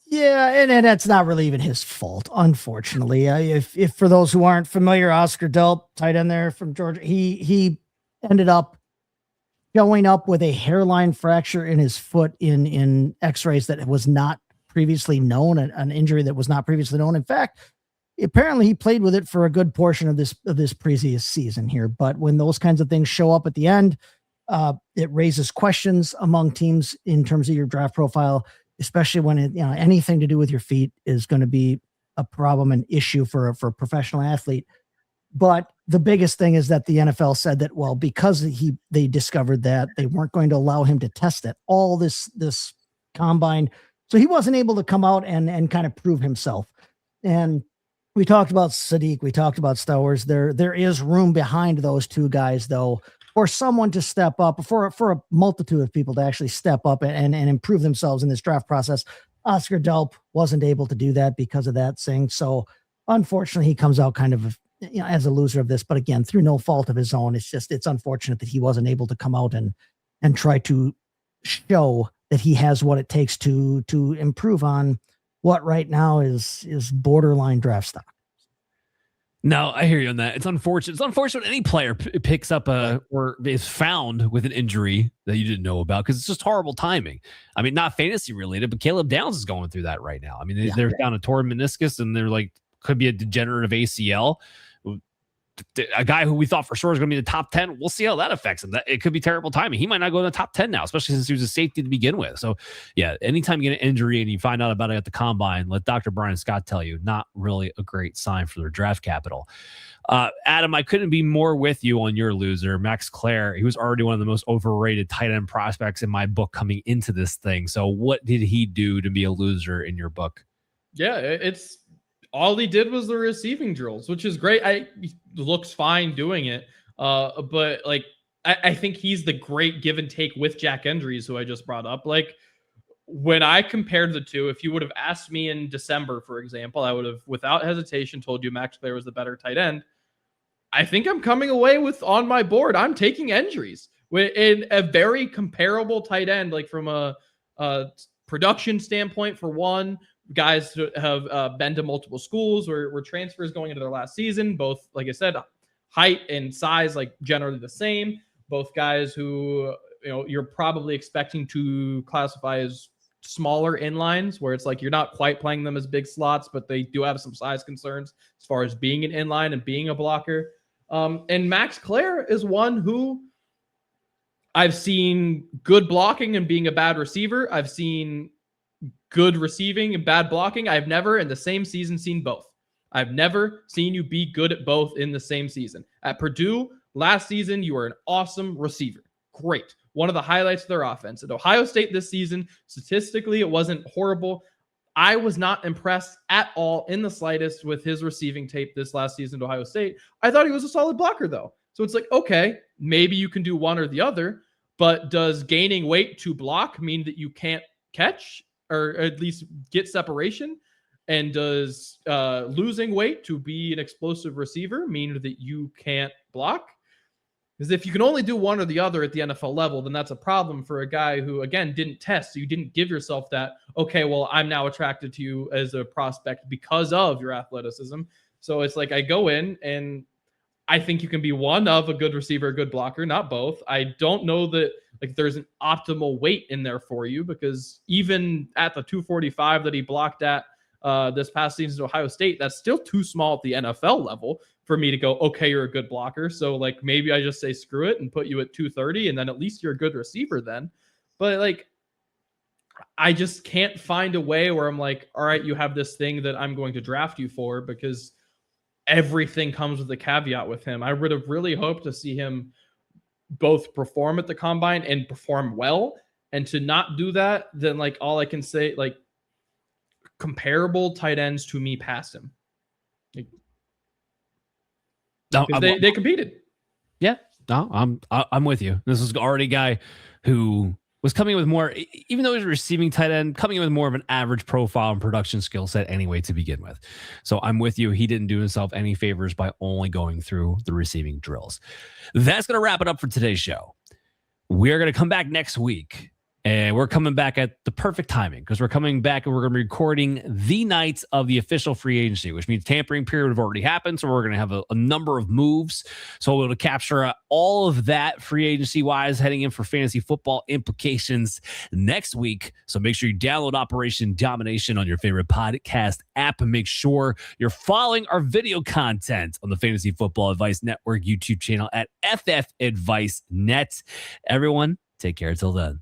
Yeah, and that's not really even his fault, unfortunately. If for those who aren't familiar, Oscar Delp, tight end there from Georgia, he ended up showing up with a hairline fracture in his foot in X-rays that was not previously known, an injury that was not previously known. In fact, apparently he played with it for a good portion of this previous season here. But when those kinds of things show up at the end, it raises questions among teams in terms of your draft profile, especially when anything to do with your feet is going to be a problem, an issue for a professional athlete. But the biggest thing is that the NFL said that, well, because they discovered that, they weren't going to allow him to test it all this combine. So he wasn't able to come out and kind of prove himself. And we talked about Sadiq, we talked about Stowers. There is room behind those two guys, though, for someone to step up, for a multitude of people to actually step up and improve themselves in this draft process. Oscar Delp wasn't able to do that because of that thing. So unfortunately, he comes out kind of as a loser of this. But again, through no fault of his own. It's unfortunate that he wasn't able to come out and try to show that he has what it takes to improve on what right now is borderline draft stock. No, I hear you on that. It's unfortunate. It's unfortunate when any player picks up or is found with an injury that you didn't know about, because it's just horrible timing. I mean, not fantasy related, but Caleb Downs is going through that right now. I mean, they're down a torn meniscus, and they're like, could be a degenerative ACL. A guy who we thought for sure was going to be in the top 10. We'll see how that affects him. It could be terrible timing. He might not go in the top 10 now, especially since he was a safety to begin with. So yeah, anytime you get an injury and you find out about it at the combine, let Dr. Brian Scott tell you, not really a great sign for their draft capital. Adam, I couldn't be more with you on your loser, Max Clare. He was already one of the most overrated tight end prospects in my book coming into this thing. So what did he do to be a loser in your book? Yeah, it's all he did was the receiving drills, which is great. He looks fine doing it. But like, I think he's the great give and take with Jack Endries, who I just brought up. Like, when I compared the two, if you would have asked me in December, for example, I would have, without hesitation, told you Max Clare was the better tight end. I think I'm coming away with, on my board, I'm taking Endries in a very comparable tight end, like from a production standpoint, for one. Guys who have been to multiple schools or were transfers going into their last season. Both, like I said, height and size, like generally the same. Both guys who, you're probably expecting to classify as smaller inlines, where it's like you're not quite playing them as big slots, but they do have some size concerns as far as being an inline and being a blocker. And Max Clare is one who I've seen good blocking and being a bad receiver. I've seen good receiving and bad blocking. I've never in the same season seen both. I've never seen you be good at both in the same season. At Purdue last season, you were an awesome receiver. Great. One of the highlights of their offense. At Ohio State this season, statistically, it wasn't horrible. I was not impressed at all in the slightest with his receiving tape this last season at Ohio State. I thought he was a solid blocker, though. So it's like, okay, maybe you can do one or the other, but does gaining weight to block mean that you can't catch, or at least get separation? And does losing weight to be an explosive receiver mean that you can't block? Because if you can only do one or the other at the NFL level, then that's a problem for a guy who, again, didn't test. So you didn't give yourself that, okay, well, I'm now attracted to you as a prospect because of your athleticism. So it's like I go in and I think you can be one of a good receiver, a good blocker, not both. I don't know that like there's an optimal weight in there for you, because even at the 245 that he blocked at this past season at Ohio State, that's still too small at the NFL level for me to go, okay, you're a good blocker. So like maybe I just say screw it and put you at 230, and then at least you're a good receiver then. But like, I just can't find a way where I'm like, all right, you have this thing that I'm going to draft you for, because everything comes with a caveat with him. I would have really hoped to see him both perform at the combine and perform well. And to not do that, then like all I can say, like comparable tight ends to me passed him. Like, No, they competed. Yeah, no, I'm with you. This is already a guy who was coming with more, even though he's a receiving tight end, coming with more of an average profile and production skill set anyway to begin with. So I'm with you. He didn't do himself any favors by only going through the receiving drills. That's going to wrap it up for today's show. We're going to come back next week. And we're coming back at the perfect timing, because we're coming back and we're going to be recording the night of the official free agency, which means tampering period have already happened. So we're going to have a number of moves. So we'll be able to capture all of that free agency wise heading in for fantasy football implications next week. So make sure you download Operation Domination on your favorite podcast app, and make sure you're following our video content on the Fantasy Football Advice Network YouTube channel at FF Advice Net. Everyone, take care until then.